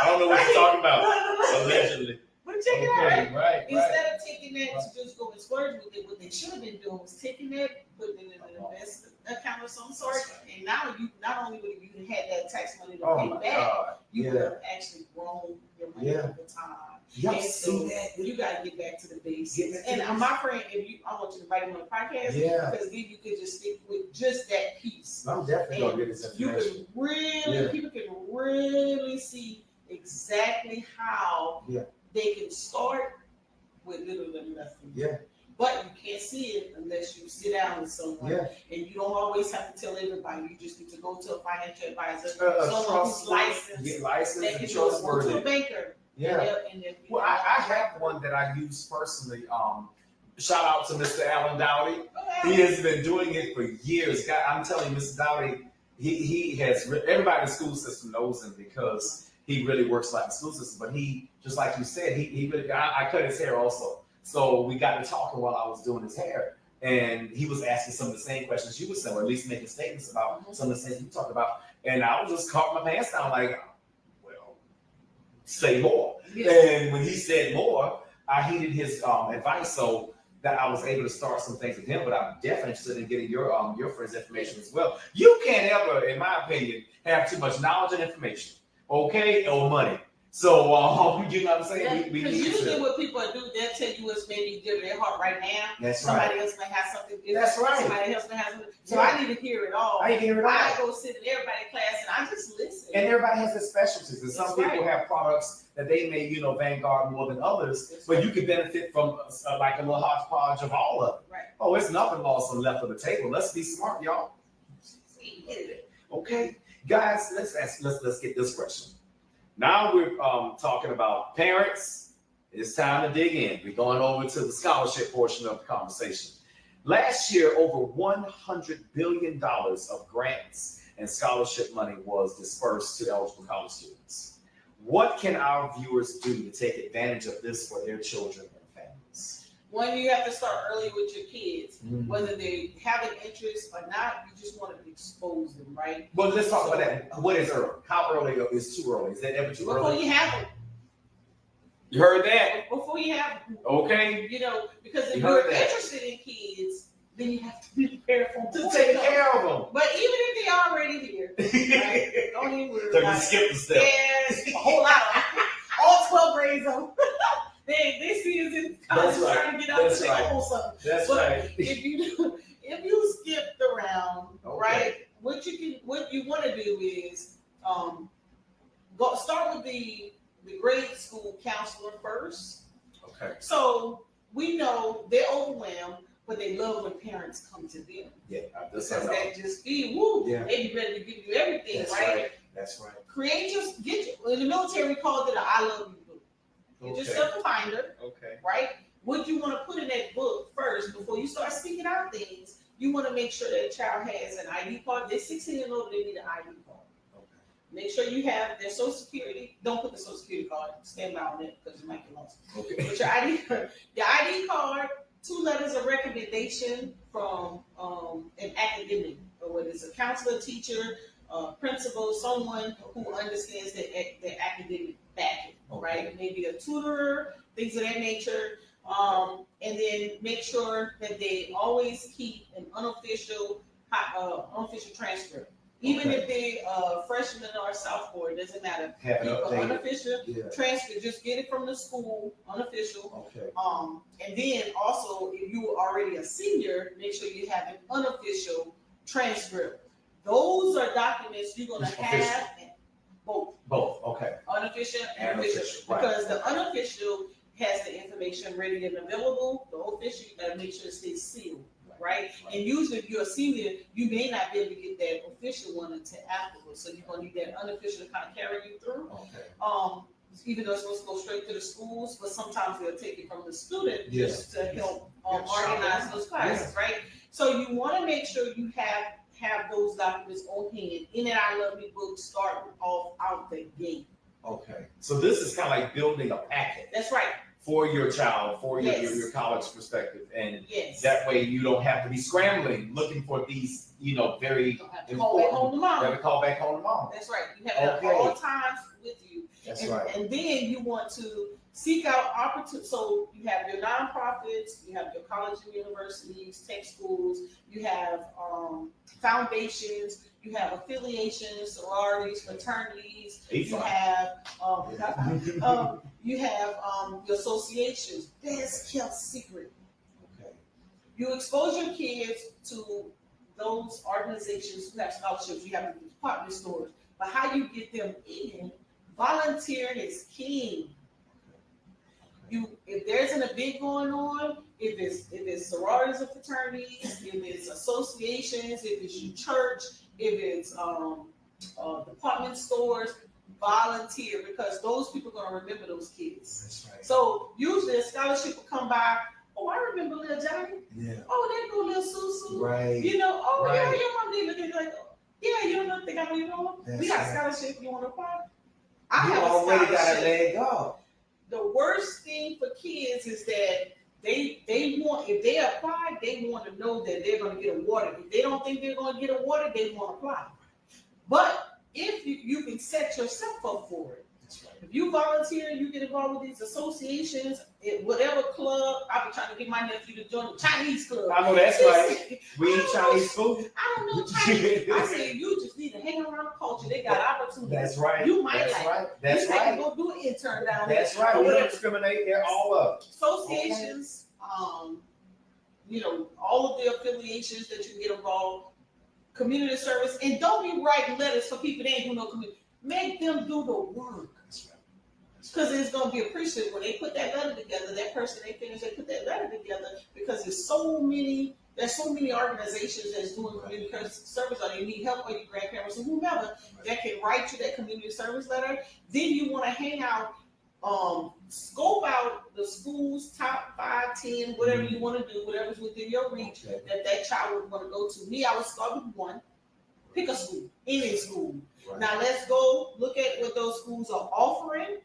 I don't know what you're talking about. Allegedly. But check it out. Right. Instead of taking that to just go and splurge with it, what they should have been doing was taking that, putting it in an investment account of some sort, and now you not only would you had that tax money to pay back, you would have actually grown your money over time. Y'all see that? You got to get back to the basics. And my friend, I want you to invite him on the podcast, because then you could just stick with just that piece. I'm definitely gonna get this information. People can really see exactly how they can start with little or nothing. But you can't see it unless you sit down with someone. And you don't always have to tell everybody. You just need to go to a financial advisor, someone who's licensed. Get licensed and trustworthy. To a banker. Well, I have one that I use personally. Shout out to Mr. Alan Dowdy. He has been doing it for years. God, I'm telling you, Mr. Dowdy, he has, everybody in the school system knows him because he really works like the school system. But he, just like you said, he really, I cut his hair also. So we got to talking while I was doing his hair. And he was asking some of the same questions you were saying, or at least making statements about some of the things you talked about. And I was just caught my pants down like, well, say more. And when he said more, I heeded his advice, so that I was able to start some things with him. But I'm definitely interested in getting your friend's information as well. You can't ever, in my opinion, have too much knowledge and information, okay, or money. So you know what I'm saying? Because usually what people do, they'll tell you what's maybe dear to their heart right now. That's somebody else may have something different. That's right. Somebody else may have something. So I need to hear it all. I go sit in everybody's class and I just listen. And everybody has their specialties. And some people have products that they may, vanguard more than others, but you can benefit from like a little hodgepodge of all of it. Right. Oh, it's nothing lost on the left of the table. Let's be smart, y'all. Okay, guys, let's get this question. Now we're talking about parents. It's time to dig in. We're going over to the scholarship portion of the conversation. Last year, over $100 billion of grants and scholarship money was dispersed to eligible college students. What can our viewers do to take advantage of this for their children and families? One, you have to start early with your kids, whether they have an interest or not. You just want to expose them, right? Well, let's talk about that. What is early? How early is too early? Is that ever too early? Before you have them. You heard that? Before you have them. Okay. Because if you're interested in kids, then you have to be prepared for them. To take care of them. But even if they're already here, right, don't even worry So about you skip the step. There's a whole lot of them. All 12 grades of them. They see us in college trying to get out to take hold something. That's but right. If you skipped around, right, what you want to do is start with the grade school counselor first. Okay. So we know they're overwhelmed, but they love when parents come to them. Yeah, because that just be they be ready to give you everything, right? That's right. In the military we called it an I love you book. Get yourself a binder, right? What you want to put in that book first before you start seeking out things, you want to make sure that child has an ID card. They're 16 and older, they need an ID card. Make sure you have their social security. Don't put the social security card. Stand by on it because you might get lost. But your ID card, 2 letters of recommendation from an academic, or whether it's a counselor, teacher, principal, someone who understands their academic backing, right? Maybe a tutor, things of that nature. And then make sure that they always keep an unofficial transcript. Even if they freshman or sophomore, it doesn't matter. Keep an unofficial transcript. Just get it from the school, unofficial. And then also, if you were already a senior, make sure you have an unofficial transcript. Those are documents you're going to have both. Unofficial and official. Because the unofficial has the information ready and available. The official, you got to make sure it stays sealed. Right? And usually if you're a senior, you may not be able to get that official one until afterwards. So you're going to need that unofficial to kind of carry you through. Even though it's supposed to go straight to the schools, but sometimes they'll take it from the student just to help organize those classes, right? So you want to make sure you have those documents on hand in that I Love You book, start off out the gate. So this is kind of like building a packet. That's right. For your child, for your college perspective, and that way you don't have to be scrambling looking for these, very important. Call back home to mom. You have to call back home to mom. That's right. You have that at all times with you. That's right. And then you want to seek out opportunities. So you have your nonprofits, you have your colleges and universities, tech schools, you have foundations, you have affiliations, sororities, fraternities, you have your associations. Best kept secret. You expose your kids to those organizations who have scholarships. You have the department stores, but how you get them in? Volunteering is king. If there's an event going on, if it's sororities and fraternities, if it's associations, if it's your church, if it's department stores, volunteer, because those people are going to remember those kids. That's right. So usually a scholarship will come by Oh, I remember Lil Johnny. Yeah. Oh, there go Lil Susu. Right. You know, oh Right. yeah, your mom did look at like, yeah, you don't think I know you know. That's We got right. scholarship. You want to apply? I You have already a got a scholarship. leg up. The worst thing for kids is that they want, if they apply, they want to know that they're going to get awarded. If they don't think they're going to get awarded, they won't apply. But if you can set yourself up for it. That's right. If you volunteer, you get involved with these associations, in whatever club. I've been trying to get my nephew to join the Chinese club. I know that's right. We eat Chinese food. I don't know Chinese. I said you just need to hang around the culture. They got opportunities. That's right. You might That's like. right. That's you right. Go do an intern down That's there. right. We don't discriminate. They're all up. Associations, you know, all of the affiliations that you can get involved, community service, and don't be writing letters for people that ain't do no community. Make them do the work. Because it's going to be appreciated when they put that letter together. That person, they put that letter together because there's so many organizations that's doing community service, or they need help, or your grandparents or whomever that can write you that community service letter. Then you want to hang out, scope out the school's top 5, 10, whatever you want to do, whatever's within your reach that child would want to go to. Me, I would start with one. Pick a school, any school. Right. Now let's go look at what those schools are offering.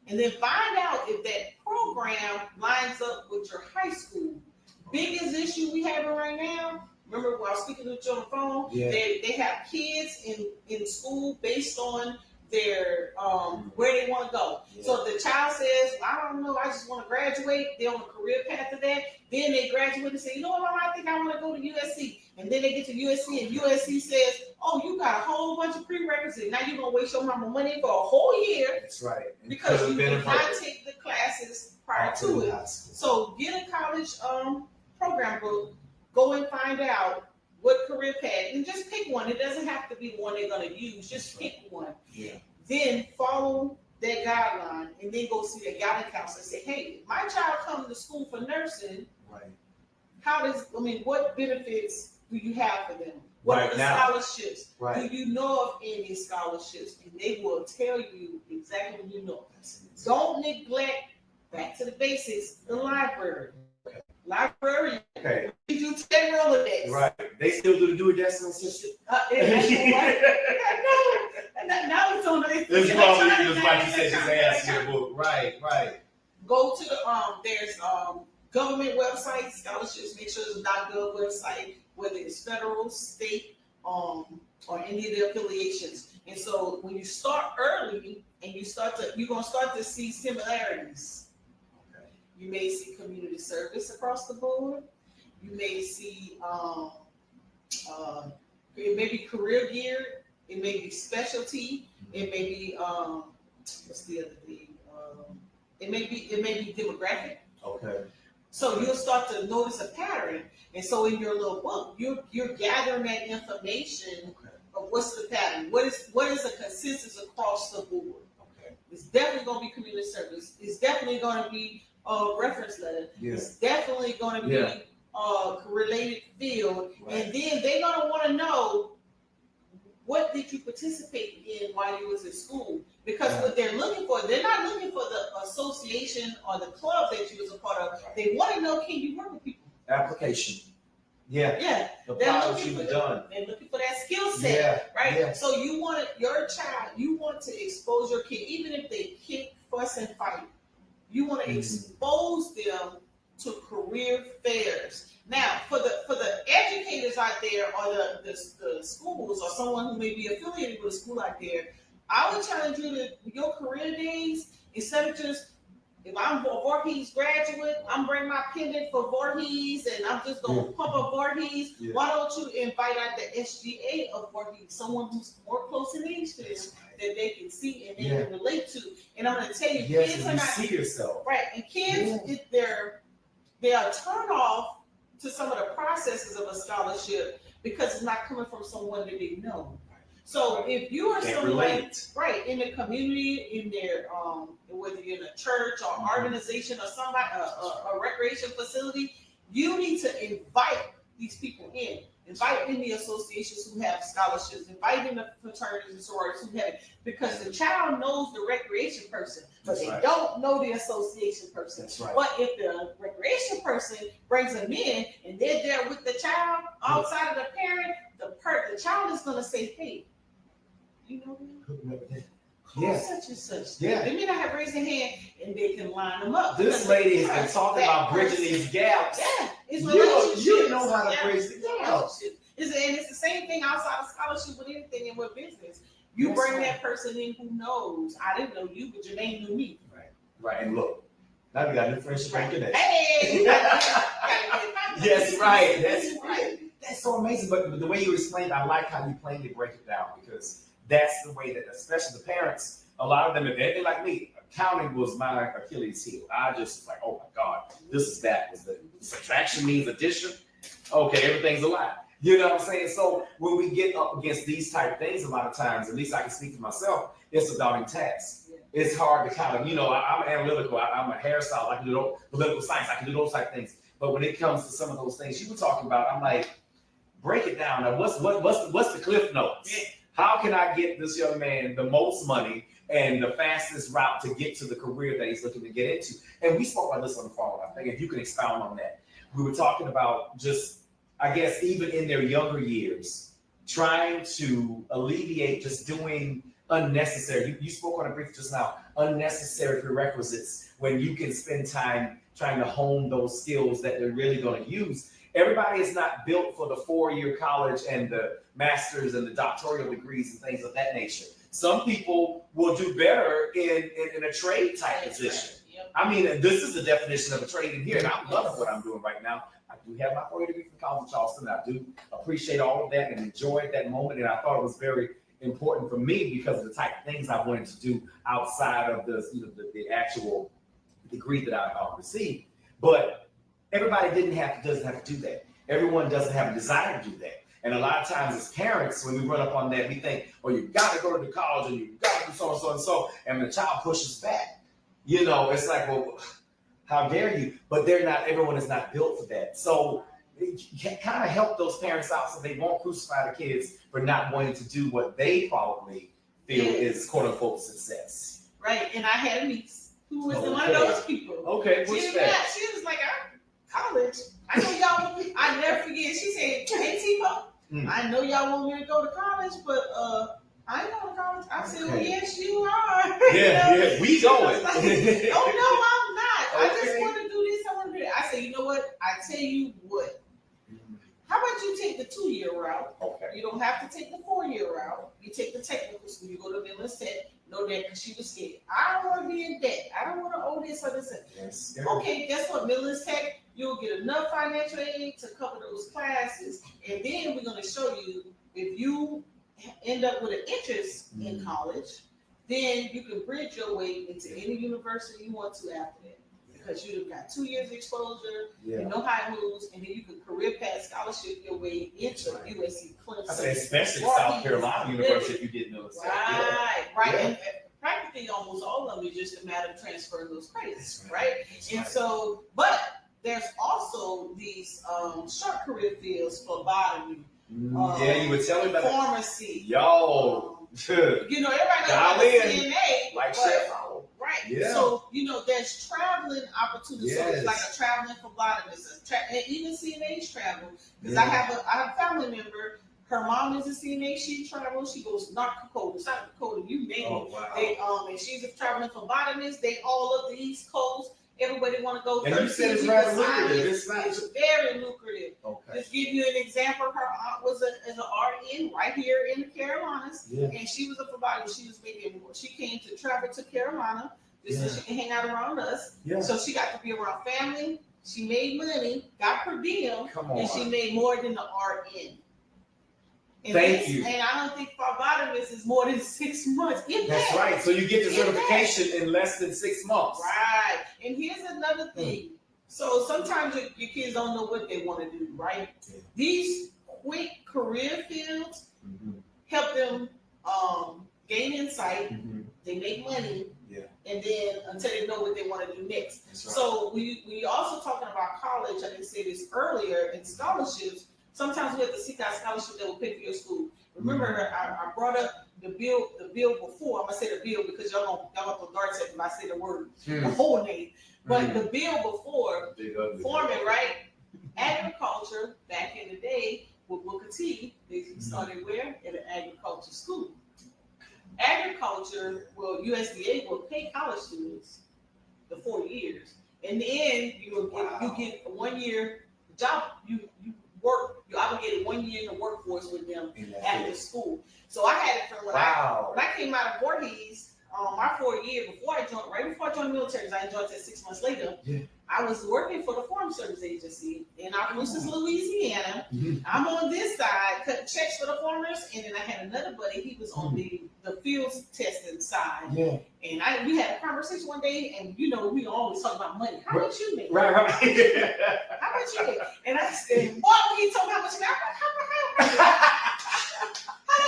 And then find out if that program lines up with your high school. Biggest issue we have right now, remember when I was speaking with you on the phone, they have kids in school based on their where they want to go. Yeah. So if the child says, well, I don't know, I just want to graduate, they're on a career path to that, then they graduate and say, you know what, Mom, I think I want to go to USC. And then they get to USC and USC says, oh, you got a whole bunch of prerequisites. Now you're going to waste your mama money for a whole year. That's right. Because you did not take the classes prior to it. So get a college program book, go and find out what career path, and just pick one. It doesn't have to be the one they're going to use. Just pick one. Yeah. Then follow that guideline, and then go see that guidance counselor and say, hey, my child comes to school for nursing. Right. What benefits do you have for them? What are the scholarships? Right. Do you know of any scholarships? And they will tell you exactly what you know. Don't neglect, back to the basics, the library. Okay. Library. Okay. You do 10 Rolodex. Right. They still do the do-it-yourself system. Now it's on the. This is probably just like you said, his ass in the book. Right. Go to the there's government websites, scholarships. Make sure it's a .gov website, whether it's federal, state, or any of the affiliations. And so when you start early, and you're gonna start to see similarities. Okay. You may see community service across the board. You may see it may be career geared. It may be specialty. It may be what's the other thing? It may be demographic. Okay. So you'll start to notice a pattern, and so in your little book, you're gathering that information of what's the pattern, what is a consensus across the board. Okay. It's definitely going to be community service. It's definitely going to be a reference letter. Yeah. It's definitely going to be a related field, and then they're going to want to know, what did you participate in while you was in school? Because what they're looking for, they're not looking for the association or the club that you was a part of. They want to know, can you work with people? Application. Yeah. They're looking for that skill set, right? Yeah. So you want your child, you want to expose your kid, even if they kick, fuss, and fight. You want to expose them to career fairs. Now, for the educators out there, or the schools, or someone who may be affiliated with a school out there, I would challenge you to your career days, instead of just, if I'm a Voorhees graduate, I'm bringing my pendant for Voorhees, and I'm just going to pump up Voorhees. Yeah. Why don't you invite out the SGA of Voorhees, someone who's more close in age to this, that they can see and they can relate to? And I'm going to tell you, kids are not, see yourself. Right, and kids, they are turned off to some of the processes of a scholarship because it's not coming from someone that they know. So if you are someone in the community, in their whether you're in a church or organization or somebody, a recreation facility, you need to invite these people in. Invite in the associations who have scholarships. Invite in the fraternities and sororities who have it, because the child knows the recreation person, but they don't know the association person. That's right. But if the recreation person brings them in and they're there with the child outside of the parent, the child is going to say, hey, you know what? Yeah. Such and such. Yeah. They may not have raised their hand and they can line them up. This lady has been talking about bridging these gaps. Yeah. It's You know how to bridge the gaps. And it's the same thing outside of scholarship with anything and with business. You bring that person in who knows. I didn't know you, but Jermaine knew me. Right. And look, now we got new friendship and connection. Hey! Yes, right. That's right. That's so amazing. But the way you explained, I like how you plainly break it down, because that's the way that, especially the parents, a lot of them, if they're like me, accounting was my Achilles heel. I just was like, oh my God, this is that. Was the subtraction means addition? Okay, everything's a lie. You know what I'm saying? So when we get up against these type of things, a lot of times, at least I can speak for myself, it's a daunting task. It's hard to kind of, I'm analytical. I'm a hairstylist. I can do political science. I can do those type of things. But when it comes to some of those things you were talking about, I'm like, break it down. Now, what's the cliff notes? How can I get this young man the most money and the fastest route to get to the career that he's looking to get into? And we spoke about this on the phone. I think if you can expound on that. We were talking about just, I guess, even in their younger years, trying to alleviate just doing unnecessary. You spoke on it briefly just now, unnecessary prerequisites when you can spend time trying to hone those skills that they're really going to use. Everybody is not built for the 4-year college and the master's and the doctoral degrees and things of that nature. Some people will do better in a trade type position. I mean, this is the definition of a trade in here, and I'm loving what I'm doing right now. I do have my 4-year degree from College of Charleston. I do appreciate all of that and enjoyed that moment, and I thought it was very important for me because of the type of things I wanted to do outside of the actual degree that I received. But everybody doesn't have to do that. Everyone doesn't have a desire to do that. And a lot of times as parents, when we run up on that, we think, oh, you got to go to the college and you got to do so and so and so. And the child pushes back. It's like, well, how dare you? But everyone is not built for that. So you can kind of help those parents out so they won't crucify the kids for not wanting to do what they probably feel is quote unquote success. Right. And I had a niece who was one of those people. Okay. She was like, college. I know y'all, I never forget. She said, hey, T-Bo, I know y'all want me to go to college, but I ain't going to college. I said, well, yes, you are. Yeah, we going. Like, oh, no, I'm not. I just want to do this. I want to do that. I said, you know what? I tell you what. How about you take the 2-year route? Okay. You don't have to take the 4-year route. You take the technical school. You go to Midlands Tech. No debt, because she was scared. I don't want to be in debt. I don't want to owe this or this. Yes. Okay, guess what? Midlands Tech, you'll get enough financial aid to cover those classes. And then we're going to show you, if you end up with an interest in college, then you can bridge your way into any university you want to after that. Because you've got 2 years exposure, you know how it moves, and then you can career path scholarship your way into USC Clemson. I say especially South Carolina University, if you didn't know. Right. Yeah. And practically almost all of them is just a matter of transferring those credits, right? So, but there's also these short career fields, phlebotomy. You were telling me about pharmacy. Everybody knows CNA, like chef. Right. Yeah. So, there's traveling opportunities. So it's like a traveling phlebotomist, and even CNAs travel. Because I have a family member, her mom is a CNA, she travels, she goes North Dakota, South Dakota, you name it. Wow. And she's a traveling phlebotomist, they all up the East Coast. Everybody want to go. And you said it's rather lucrative. It's very lucrative. Okay. Just give you an example. Her aunt was an RN right here in the Carolinas, and she was a phlebotomist. She was making more. She came to travel to Carolina just so she can hang out around us. Yeah. So she got to be around family. She made money, got per diem, and she made more than the RN. And Thank you. And I don't think phlebotomist is more than 6 months. That's right. So you get the certification in less than 6 months. Right. And here's another thing. So sometimes your kids don't know what they want to do, right? Yeah. These quick career fields help them gain insight. They make money. Yeah. And then until they know what they want to do next. Right. So we also talking about college. I didn't say this earlier, and scholarships. Sometimes we have to seek out scholarships that will pay for your school. Remember, I brought up the bill before. I'm gonna say the bill because y'all gonna throw darts at me if I say the word, the whole name. But the bill before Foreman, right? Agriculture back in the day with Booker T, they started where? At an agriculture school. Agriculture, well, USDA will pay college students the 4 years, and then you get a 1 year job. You work. You obligated 1 year in the workforce with them after school. So I had it from when I came out of Voorhees. My 4 year before I joined, right before I joined the military, because I joined that 6 months later. Yeah. I was working for the Farm Service Agency in Opelousas, Louisiana. I'm on this side, cutting checks for the farmers, and then I had another buddy. He was on the fields testing side. Yeah. And we had a conversation one day, and we always talk about money. How much you make? Right. How much you make? And I said, "Boy, when he told me how much you make,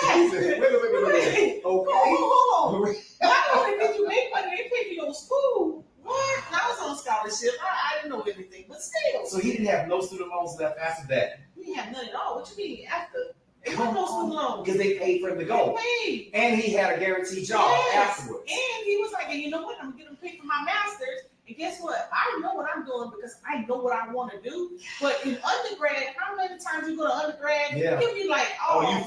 I'm like, wait. Hold on. Not only did you make money, they paid for your school. What? And I was on scholarship. I didn't know anything, but still. So he didn't have no student loans left after that? He didn't have none at all. What you mean after? There was no student loans. Because they paid for him to go. And he had a guaranteed job afterwards. And he was like, and you know what? I'm going to get him paid for my master's. And guess what? I know what I'm doing because I know what I want to do. But in undergrad, how many times you go to undergrad, you'll be like,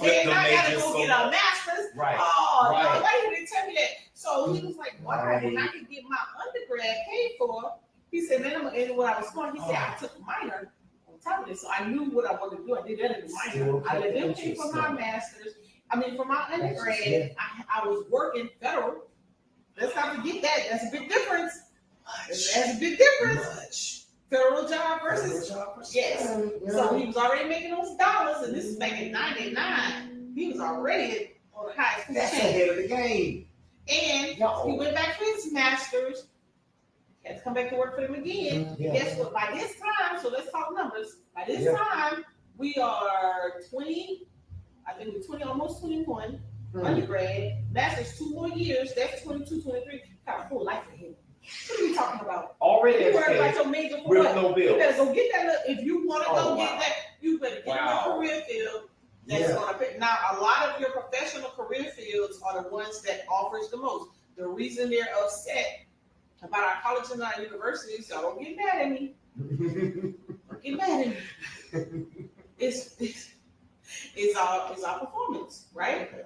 man, I got to go get a master's. Right. No, why you didn't tell me that? So he was like, well, when I can get my undergrad paid for, he said, man, and when I was going, he said, I took a minor on top of this. So I knew what I wanted to do. I did that in the minor. I let them pay for my master's. For my undergrad, I was working federal. Let's not forget that. That's a big difference. That's a big difference. Federal job versus yes. So he was already making those dollars, and this is back in '99. He was already on the highest. That's ahead of the game. And he went back for his master's. Had to come back to work for him again. Guess what? By this time, so let's talk numbers. By this time, we are 20. I think we're 20, almost 21. Undergrad, master's 2 more years. That's 22, 23. Got a full life for him. What are we talking about? Already educated your major for with no bill. You better go get that. If you want to go get that, you better get in a career field that's going to pay. Now, a lot of your professional career fields are the ones that offers the most. The reason they're upset about our colleges and our universities, y'all don't get mad at me. Don't get mad at me. It's our performance, right? Okay.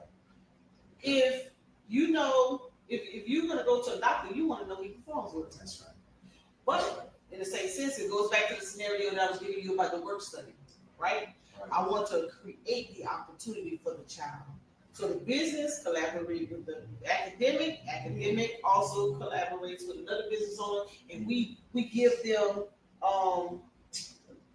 If you're going to go to a doctor, you want to know he performs with. That's right. But in the same sense, it goes back to the scenario that I was giving you about the work study, right? I want to create the opportunity for the child. So the business collaborates with the academic also collaborates with another business owner, and we give them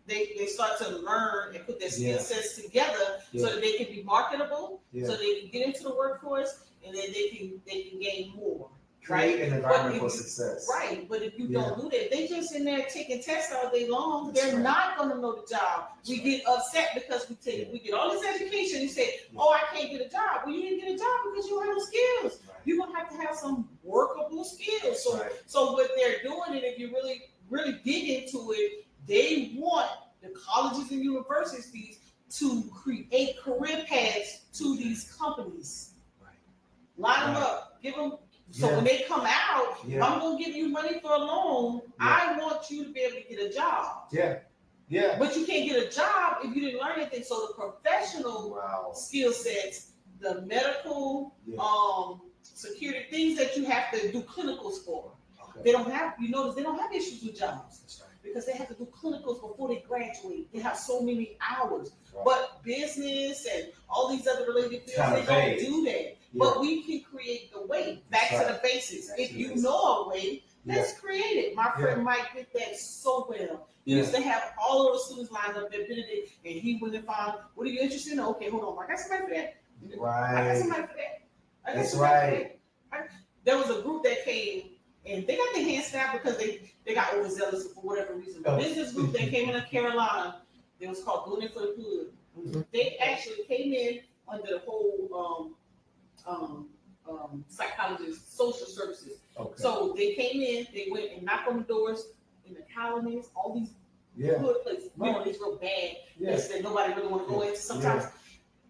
they start to learn and put their skill sets together so that they can be marketable, so they can get into the workforce, and then they can gain more. Create an environment for success. Right, but if you don't do that, they just in there taking tests all day long. They're not going to know the job. We get upset because we get all this education. You say, "Oh, I can't get a job." Well, you didn't get a job because you don't have no skills. Right. You're going to have some workable skills. So what they're doing, and if you really dig into it, they want the colleges and universities to create career paths to these companies. Line them up, give them. So when they come out, if I'm gonna give you money for a loan, I want you to be able to get a job. But you can't get a job if you didn't learn anything. So the professional skill sets, the medical, security, things that you have to do clinicals for. They don't have. You notice they don't have issues with jobs because they have to do clinicals before they graduate. They have so many hours. But business and all these other related fields, they don't do that. But we can create the way back to the basics. If you know a way, let's create it. My friend Mike did that so well. He used to have all of the students lined up at Benedict, and he went and found, what are you interested in? Okay, hold on. I got somebody for that. I got somebody for that. That's right. There was a group that came, and they got their hands snapped because they got overzealous for whatever reason. The business group that came in Carolina, it was called Doing It for the Hood. They actually came in under the whole psychologist, social services. So they came in, they went and knocked on the doors in the colonies, all these Good places. You know, it's real bad. Yeah. Places that nobody really want to go into sometimes.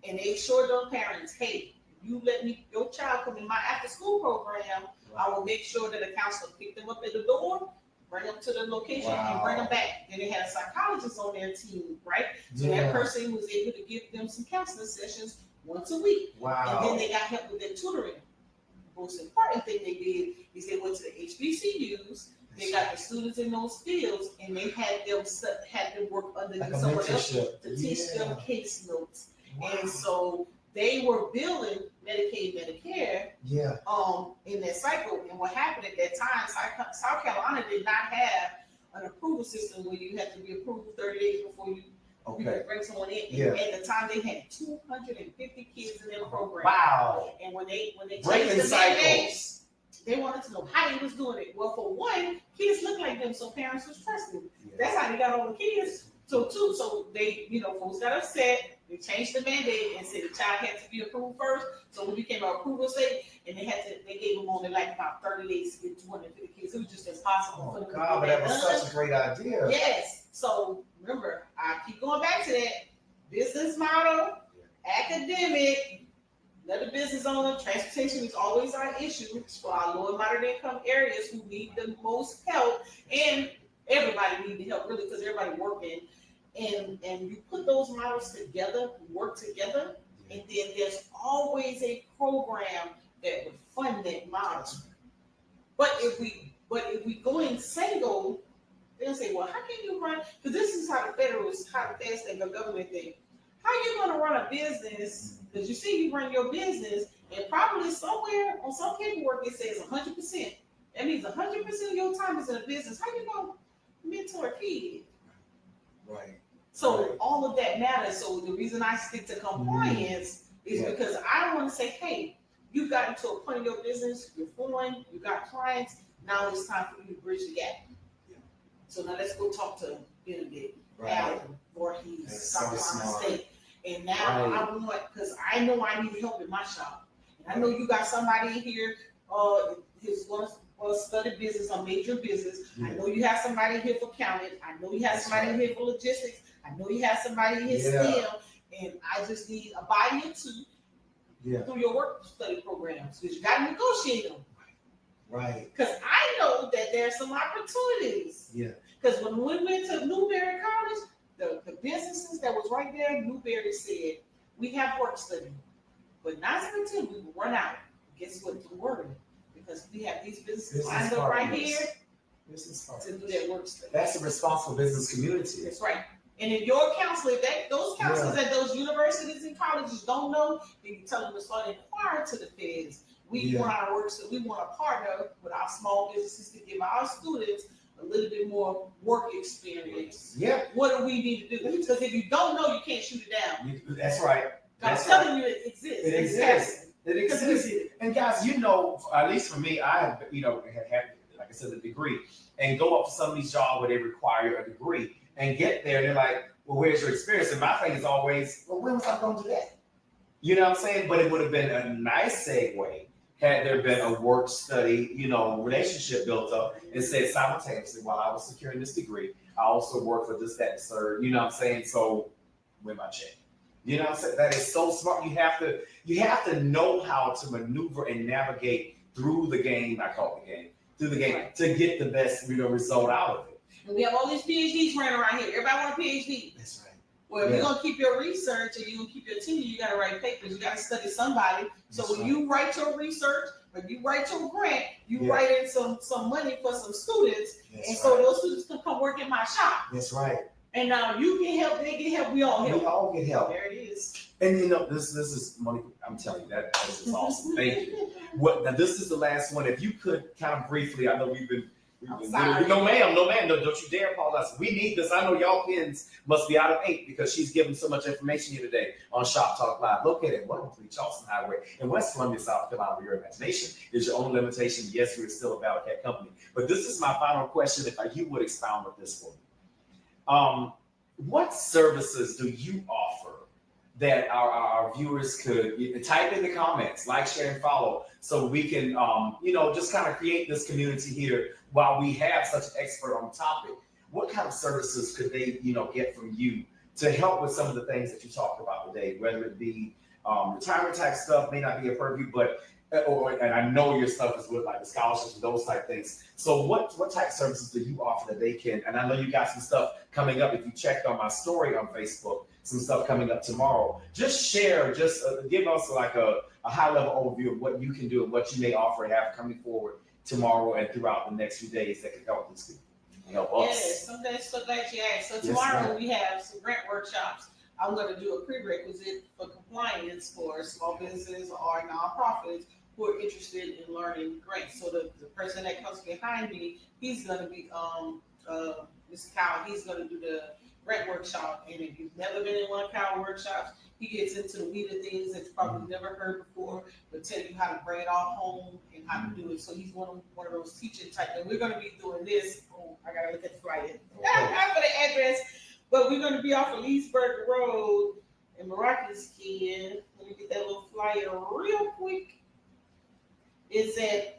And they sure tell parents, hey, you let your child come in my after school program, I will make sure that a counselor pick them up at the door, bring them to the location, and bring them back. And they had a psychologist on their team, right? So that person was able to give them some counseling sessions once a week. Wow. And then they got help with their tutoring. The most important thing they did is they went to the HBCUs. They got the students in those fields, and they had them work underneath someone else to teach them case notes. Wow. And so they were billing Medicaid, Medicare, in that cycle. And what happened at that time, South Carolina did not have an approval system where you had to be approved 30 days before you could bring someone in. And at the time, they had 250 kids in their program. Wow! And when they breaking cycles. They wanted to know how they was doing it. Well, for one, kids look like them, so parents was trusting. That's how they got all the kids. So they, folks got upset. They changed the mandate and said the child had to be approved first. So we became an approval state, and they gave them only like about 30 days to get 250 kids. It was just impossible for them. Oh God, but that was such a great idea. Yes. So remember, I keep going back to that business model, academic. Another business owner, transportation is always our issue for our low and moderate income areas who need the most help, and everybody need the help really because everybody working. And you put those models together, work together, and then there's always a program that would fund that model. But if we go in single, they'll say, well, how can you run? Because this is how the feds think, the government think. How are you going to run a business? Because you see, you run your business, and probably somewhere on some paperwork it says 100%. That means 100% of your time is in a business. How you going to mentor a kid? Right. So all of that matters. So the reason I stick to compliance is because I don't want to say, hey, you got into a point in your business, you're flowing, you got clients, now it's time for you to bridge the gap. Yeah. So now let's go talk to Benedict, Allen, Voorhees, South Carolina State. And now I want, because I know I need help in my shop. And I know you got somebody in here who's going to study business or major business. I know you have somebody here for accounting. I know you have somebody here for logistics. I know you have somebody in here STEM. And I just need a body or two through your work study programs, because you got to negotiate them. Right. Because I know that there's some opportunities. Yeah. Because when we went to Newberry College, the businesses that was right there, Newberry said, we have work study. But 9 out of 10, we will run out. Guess what? Don't worry. Because we have these businesses lined up right here to do that work study. That's a responsible business community. That's right. And if your counselor, those counselors at those universities and colleges don't know, then you tell them to start inquiring to the feds. We want our work study. We want to partner with our small businesses to give our students a little bit more work experience. Yeah. What do we need to do? Because if you don't know, you can't shoot it down. That's right. I'm telling you, it exists. It exists. It exists. And guys, at least for me, I have, had, like I said, a degree, and go up to some of these jobs where they require a degree and get there. They're like, well, where's your experience? And my thing is always, well, when was I going to do that? You know what I'm saying? But it would have been a nice segue had there been a work study, relationship built up and said simultaneously, while I was securing this degree, I also work for this, that, and third, you know what I'm saying? So win my check. You know what I'm saying? That is so smart. You have to know how to maneuver and navigate through the game, to get the best, result out of it. And we have all these PhDs running around here. Everybody want a PhD. That's right. Well, if you're gonna keep your research and you're gonna keep your tenure, you gotta write papers. You gotta study somebody. So when you write your research, when you write your grant, you write in some money for some students, so those students can come work in my shop. That's right. And now you get help, they get help, we all help. We all get help. There it is. And this is Monika. I'm telling you that is awesome. Thank you. Now this is the last one. If you could kind of briefly, I know we've been. No, ma'am. Don't you dare call us. We need this. I know y'all pens must be out of ink because she's given so much information here today on Shop Talk Live, located at 103 Charleston Highway in West Columbia, South Carolina. Where your imagination is your own limitation. Yes, we're still a Battle Cat company. But this is my final question. If you would expound with this one, what services do you offer that our viewers could type in the comments, like, share, and follow, so we can, just kind of create this community here while we have such an expert on the topic. what kind of services could they, get from you to help with some of the things that you talked about today, whether it be retirement type stuff may not be a purview, but and I know your stuff is with like the scholarships and those type things. So what type of services do you offer that they can? And I know you got some stuff coming up. If you checked on my story on Facebook, some stuff coming up tomorrow. Just share, give us like a high level overview of what you can do and what you may offer and have coming forward tomorrow and throughout the next few days that can help these people. Help us. Yes, I'm so glad you asked. So tomorrow we have some grant workshops. I'm going to do a prerequisite for compliance for small businesses or nonprofits who are interested in learning grants. So the person that comes behind me, he's going to be Mr. Kyle. He's going to do the grant workshop. And if you've never been in one of Kyle workshops, he gets into the weed of things that you probably never heard before, but tell you how to bring it all home and how to do it. So he's one of those teaching type. And we're going to be doing this. Oh, I got to look at the flyer. Not for the address, but we're going to be off of Leesburg Road in Miraculous Kid. Let me get that little flyer real quick. It's at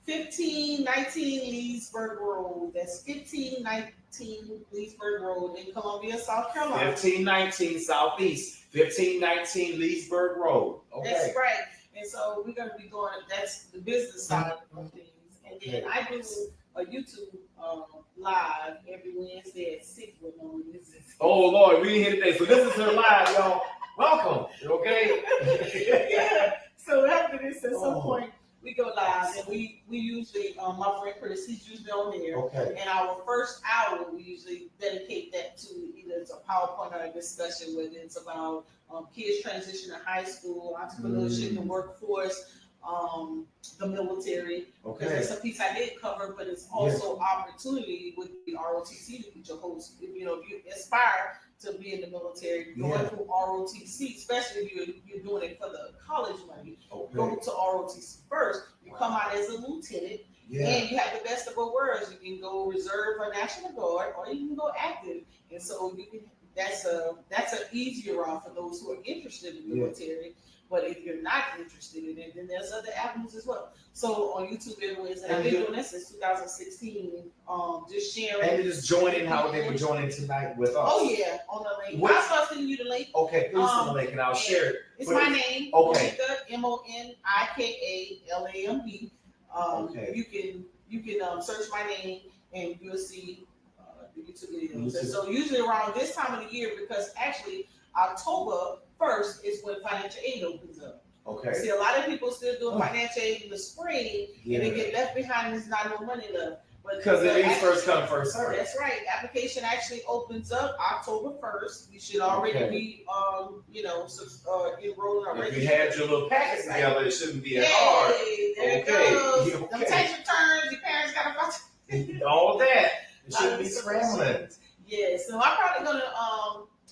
1519 Leesburg Road. That's 1519 Leesburg Road in Columbia, South Carolina. 1519 Southeast, 1519 Leesburg Road. Okay. That's right. And so we're going to be doing, that's the business side of things. And then I do a YouTube live every Wednesday at 6 with Monika. Oh, Lord, we hit it today. So this is her live, y'all. Welcome. Okay? Yeah. So after this, at some point, we go live, and we usually, my friend Chris, he's usually on there. Okay. And our first hour, we usually dedicate that to either it's a PowerPoint or a discussion, whether it's about kids transition to high school, entrepreneurship, the workforce, the military. Okay. That's a piece I did cover, but it's also opportunity with the ROTC to be your host. If you aspire to be in the military, going through ROTC, especially if you're doing it for the college money, go to ROTC first. You come out as a lieutenant, and you have the best of both worlds. You can go reserve or National Guard, or you can go active. And so you can. That's an easier route for those who are interested in the military. But if you're not interested in it, then there's other avenues as well. So on YouTube, anyways, and I've been doing this since 2016. Just sharing. And just joining how they were joining tonight with us. Oh yeah, on the link. I'll start sending you the link. Okay, please send the link and I'll share it. It's my name, Monika, Monika. You can search my name and you'll see the YouTube videos. And so usually around this time of the year, because actually October 1st is when financial aid opens up. Okay. See, a lot of people still doing financial aid in the spring, and they get left behind. And there's not no money left. Because it is first come, first served. That's right. Application actually opens up October 1st. You should already be, enrolled already. If you had your little packets together, it shouldn't be as hard. There it goes. The tax returns, your parents got to all that. It shouldn't be scrambling. Yeah, so I'm probably going to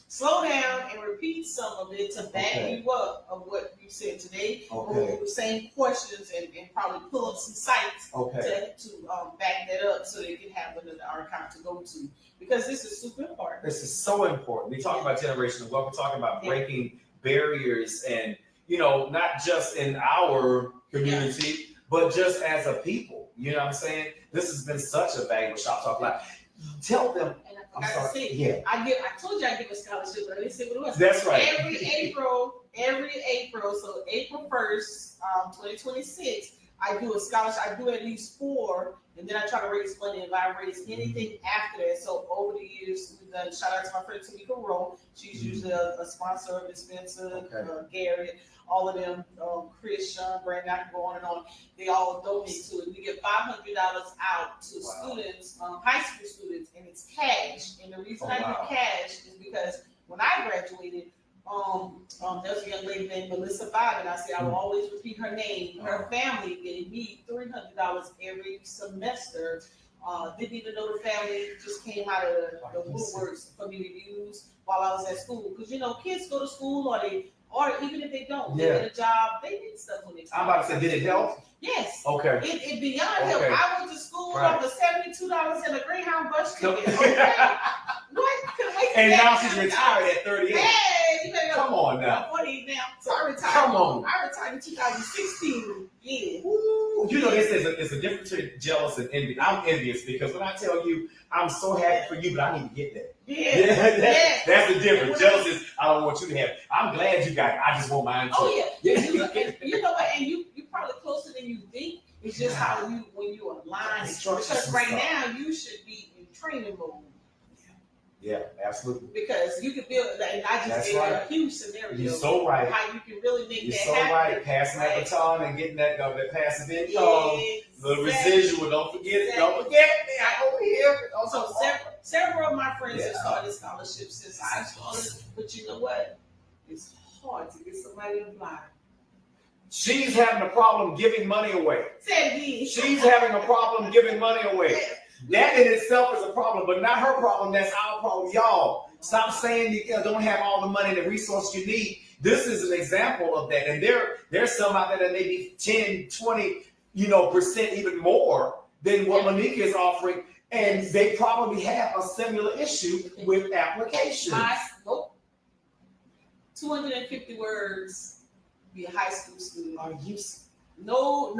slow down and repeat some of it to back you up of what you said today. Okay. The same questions and probably pull up some sites to back that up so they can have another archive to go to. Because this is super important. This is so important. We talk about generational wealth. We're talking about breaking barriers and, not just in our community, but just as a people. You know what I'm saying? This has been such a valuable Shop Talk Live. Tell them. I told you I'd give a scholarship, but I didn't say what it was. That's right. Every April, so April 1st, 2026, I do a scholarship. I do at least 4, and then I try to raise money. If I raise anything after that, so over the years, we've done, shout out to my friend Monika Rowe. She's usually a sponsor of Spencer, Garrett, all of them, Chris, Sean, Brandon, I can go on and on. They all donate to it. We get $500 out to students, high school students, and it's cash. And the reason I do cash is because when I graduated, there's a young lady named Melissa Bob, and I said I will always repeat her name. Her family gave me $300 every semester. Didn't even know the family, just came out of the woodworks for me to use while I was at school. Because kids go to school or even if they don't, they get a job, they need stuff when they I'm about to say, did it help? Yes. Okay. It beyond help. I went to school off the $72 and a Greyhound bus ticket. Okay. What? And now she's retired at 38. Hey, come on now. I'm 48 now, so I retired. Come on. I retired in 2016. Yeah. Ooh, You know, this is it's a difference between jealous and envy. I'm envious because when I tell you I'm so happy for you, but I need to get that. Yeah. That's the difference. Jealous is I don't want you to have it. I'm glad you got it. I just want mine too. Oh yeah. You know what? And you're probably closer than you think. It's just how when you align it. Because right now you should be in training mode. Yeah, absolutely. Because you can build, and I just gave a huge scenario. You're so right. How you can really make You're that so happen. Right. Passing that baton and getting that passive income, the residual. Don't forget it. Don't forget me. I over here. So several of my friends have started scholarships since I started. But you know what? It's hard to get somebody to apply. She's having a problem giving money away. Say it again. She's having a problem giving money away. That in itself is a problem, but not her problem. That's our problem, y'all. Stop saying you don't have all the money and the resources you need. This is an example of that. And there's some out there that may be 10, 20, percent even more than what Monika is offering. And they probably have a similar issue with applications. 250 words, be a high school student. Are you? No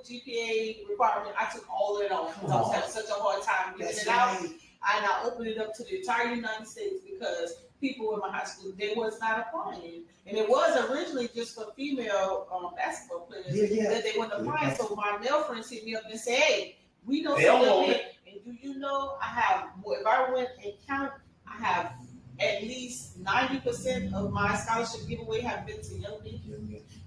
GPA requirement. I took all of it off because I was having such a hard time getting it out. And I opened it up to the entire United States because people in my high school, they was not applying. And it was originally just for female basketball players that they weren't applying. So my male friends hit me up and said, hey, we know something. And do you know I have, if I went and count, I have at least 90% of my scholarship giveaway have been to young people.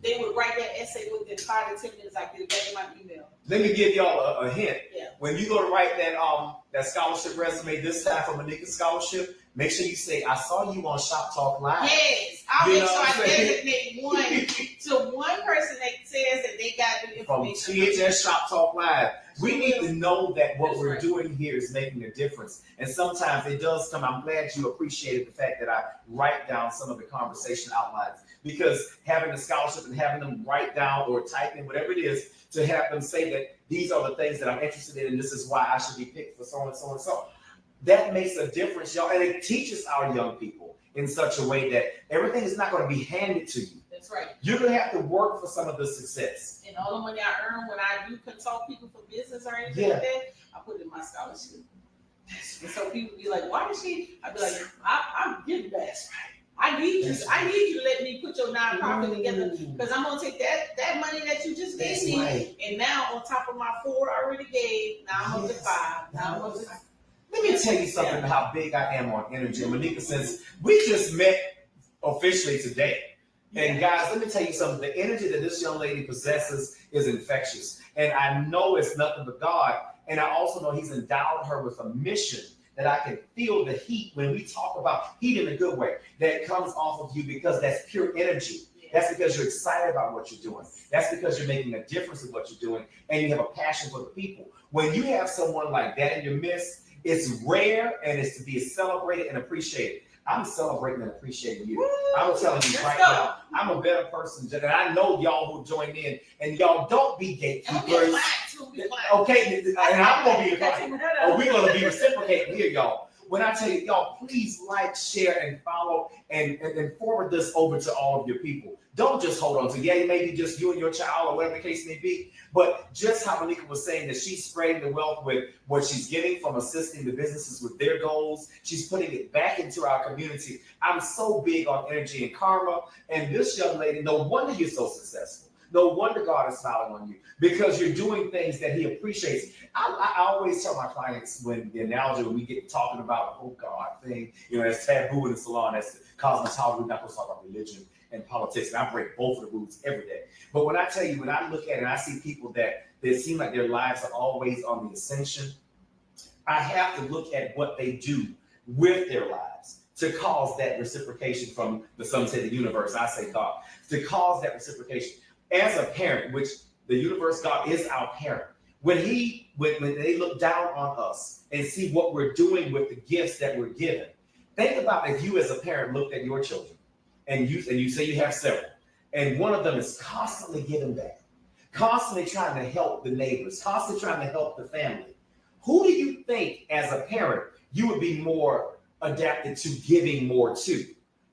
They would write that essay within 5 to 10 minutes. I get it back in my email. Let me give y'all a hint. Yeah. When you go to write that scholarship resume this time for Monika's scholarship, make sure you say, I saw you on Shop Talk Live. Yes. I'll make sure I designate one to one person that says that they got the information. From THS Shop Talk Live. We need to know that what we're doing here is making a difference. And sometimes it does come. I'm glad you appreciated the fact that I write down some of the conversation outlines, because having a scholarship and having them write down or type in whatever it is to have them say that these are the things that I'm interested in and this is why I should be picked for so and so and so. That makes a difference, y'all. And it teaches our young people in such a way that everything is not going to be handed to you. That's right. You're going to have to work for some of the success. And all the money I earn when I do consult people for business or anything like that, I put in my scholarship. And so people be like, why does she? I be like, I'm giving back. I need you to let me put your nonprofit together, because I'm gonna take that money that you just gave me, and now on top of my 4 I already gave, now I'm up to 5. Now I'm up to 5. Let me tell you something about how big I am on energy. Monika, since we just met officially today, and guys, let me tell you something. The energy that this young lady possesses is infectious, and I know it's nothing but God. And I also know He's endowed her with a mission that I can feel the heat when we talk about heat in a good way that comes off of you, because that's pure energy. That's because you're excited about what you're doing. That's because you're making a difference in what you're doing, and you have a passion for the people. When you have someone like that in your midst, it's rare and it's to be celebrated and appreciated. I'm celebrating and appreciating you. I'm telling you right now, I'm a better person. And I know y'all who joined in, and y'all don't be gatekeepers. Okay, and I'm going to be a client. Or we're going to be reciprocating here, y'all. When I tell you, y'all, please like, share, and follow, and forward this over to all of your people. Don't just hold on to, it may be just you and your child or whatever the case may be, but just how Monika was saying that she's spreading the wealth with what she's getting from assisting the businesses with their goals. She's putting it back into our community. I'm so big on energy and karma, and this young lady, no wonder you're so successful. No wonder God is smiling on you, because you're doing things that He appreciates. I always tell my clients, when the analogy, when we get talking about the whole God thing, that's taboo in the salon, that's the cosmetology, we're not going to talk about religion and politics, and I break both of the rules every day. But when I tell you, when I look at it and I see people that seem like their lives are always on the ascension, I have to look at what they do with their lives to cause that reciprocation from some say the universe, I say God, to cause that reciprocation. As a parent, which the universe, God is our parent, when they look down on us and see what we're doing with the gifts that we're given, think about if you as a parent looked at your children and you say you have several, and one of them is constantly giving back, constantly trying to help the neighbors, constantly trying to help the family. Who do you think as a parent you would be more adapted to giving more to?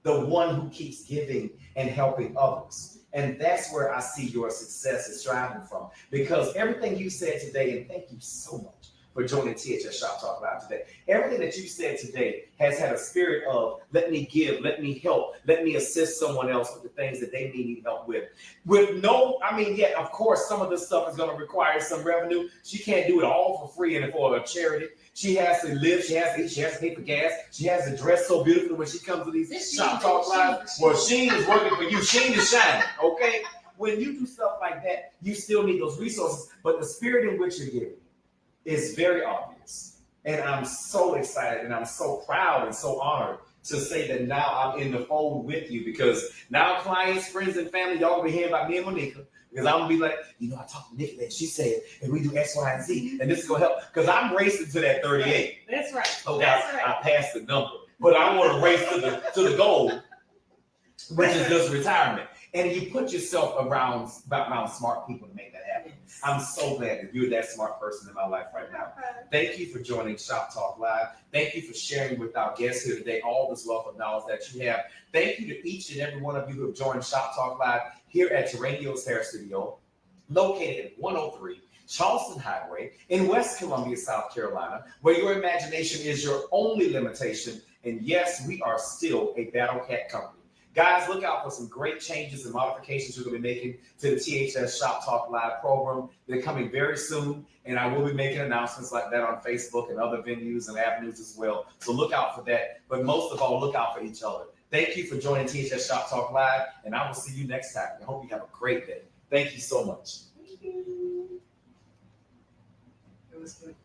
The one who keeps giving and helping others. And that's where I see your success is striving from. Because everything you said today, and thank you so much for joining THS Shop Talk Live today. Everything that you said today has had a spirit of let me give, let me help, let me assist someone else with the things that they need help with. With no, I mean, yeah, of course, some of this stuff is going to require some revenue. She can't do it all for free and for a charity. She has to live, she has to eat, she has to pay for gas, she has to dress so beautifully when she comes to these Shop Talk Live. Well, Sheen is working for you. Sheen is shining, okay? When you do stuff like that, you still need those resources, but the spirit in which you're giving is very obvious. And I'm so excited and I'm so proud and so honored to say that now I'm in the fold with you, because now clients, friends, and family, y'all gonna be hearing about me and Monika. Because I'm gonna be like, I talked to Nikki and she said, and we do X, Y, and Z, and this is gonna help. Because I'm racing to that 38. That's right. Oh, That's right. I passed the number, but I want to race to the goal, which is just retirement. And you put yourself around smart people to make that happen. Yes. I'm so glad that you're that smart person in my life right now. Thank you for joining Shop Talk Live. Thank you for sharing with our guests here today all this wealth of knowledge that you have. Thank you to each and every one of you who have joined Shop Talk Live here at Terranio's Hair Studio, located at 103 Charleston Highway in West Columbia, South Carolina, where your imagination is your only limitation. And yes, we are still a Battle Cat company. Guys, look out for some great changes and modifications we're going to be making to the THS Shop Talk Live program. They're coming very soon, and I will be making announcements like that on Facebook and other venues and avenues as well. So look out for that. But most of all, look out for each other. Thank you for joining THS Shop Talk Live, and I will see you next time. I hope you have a great day. Thank you so much. Thank you. It was good.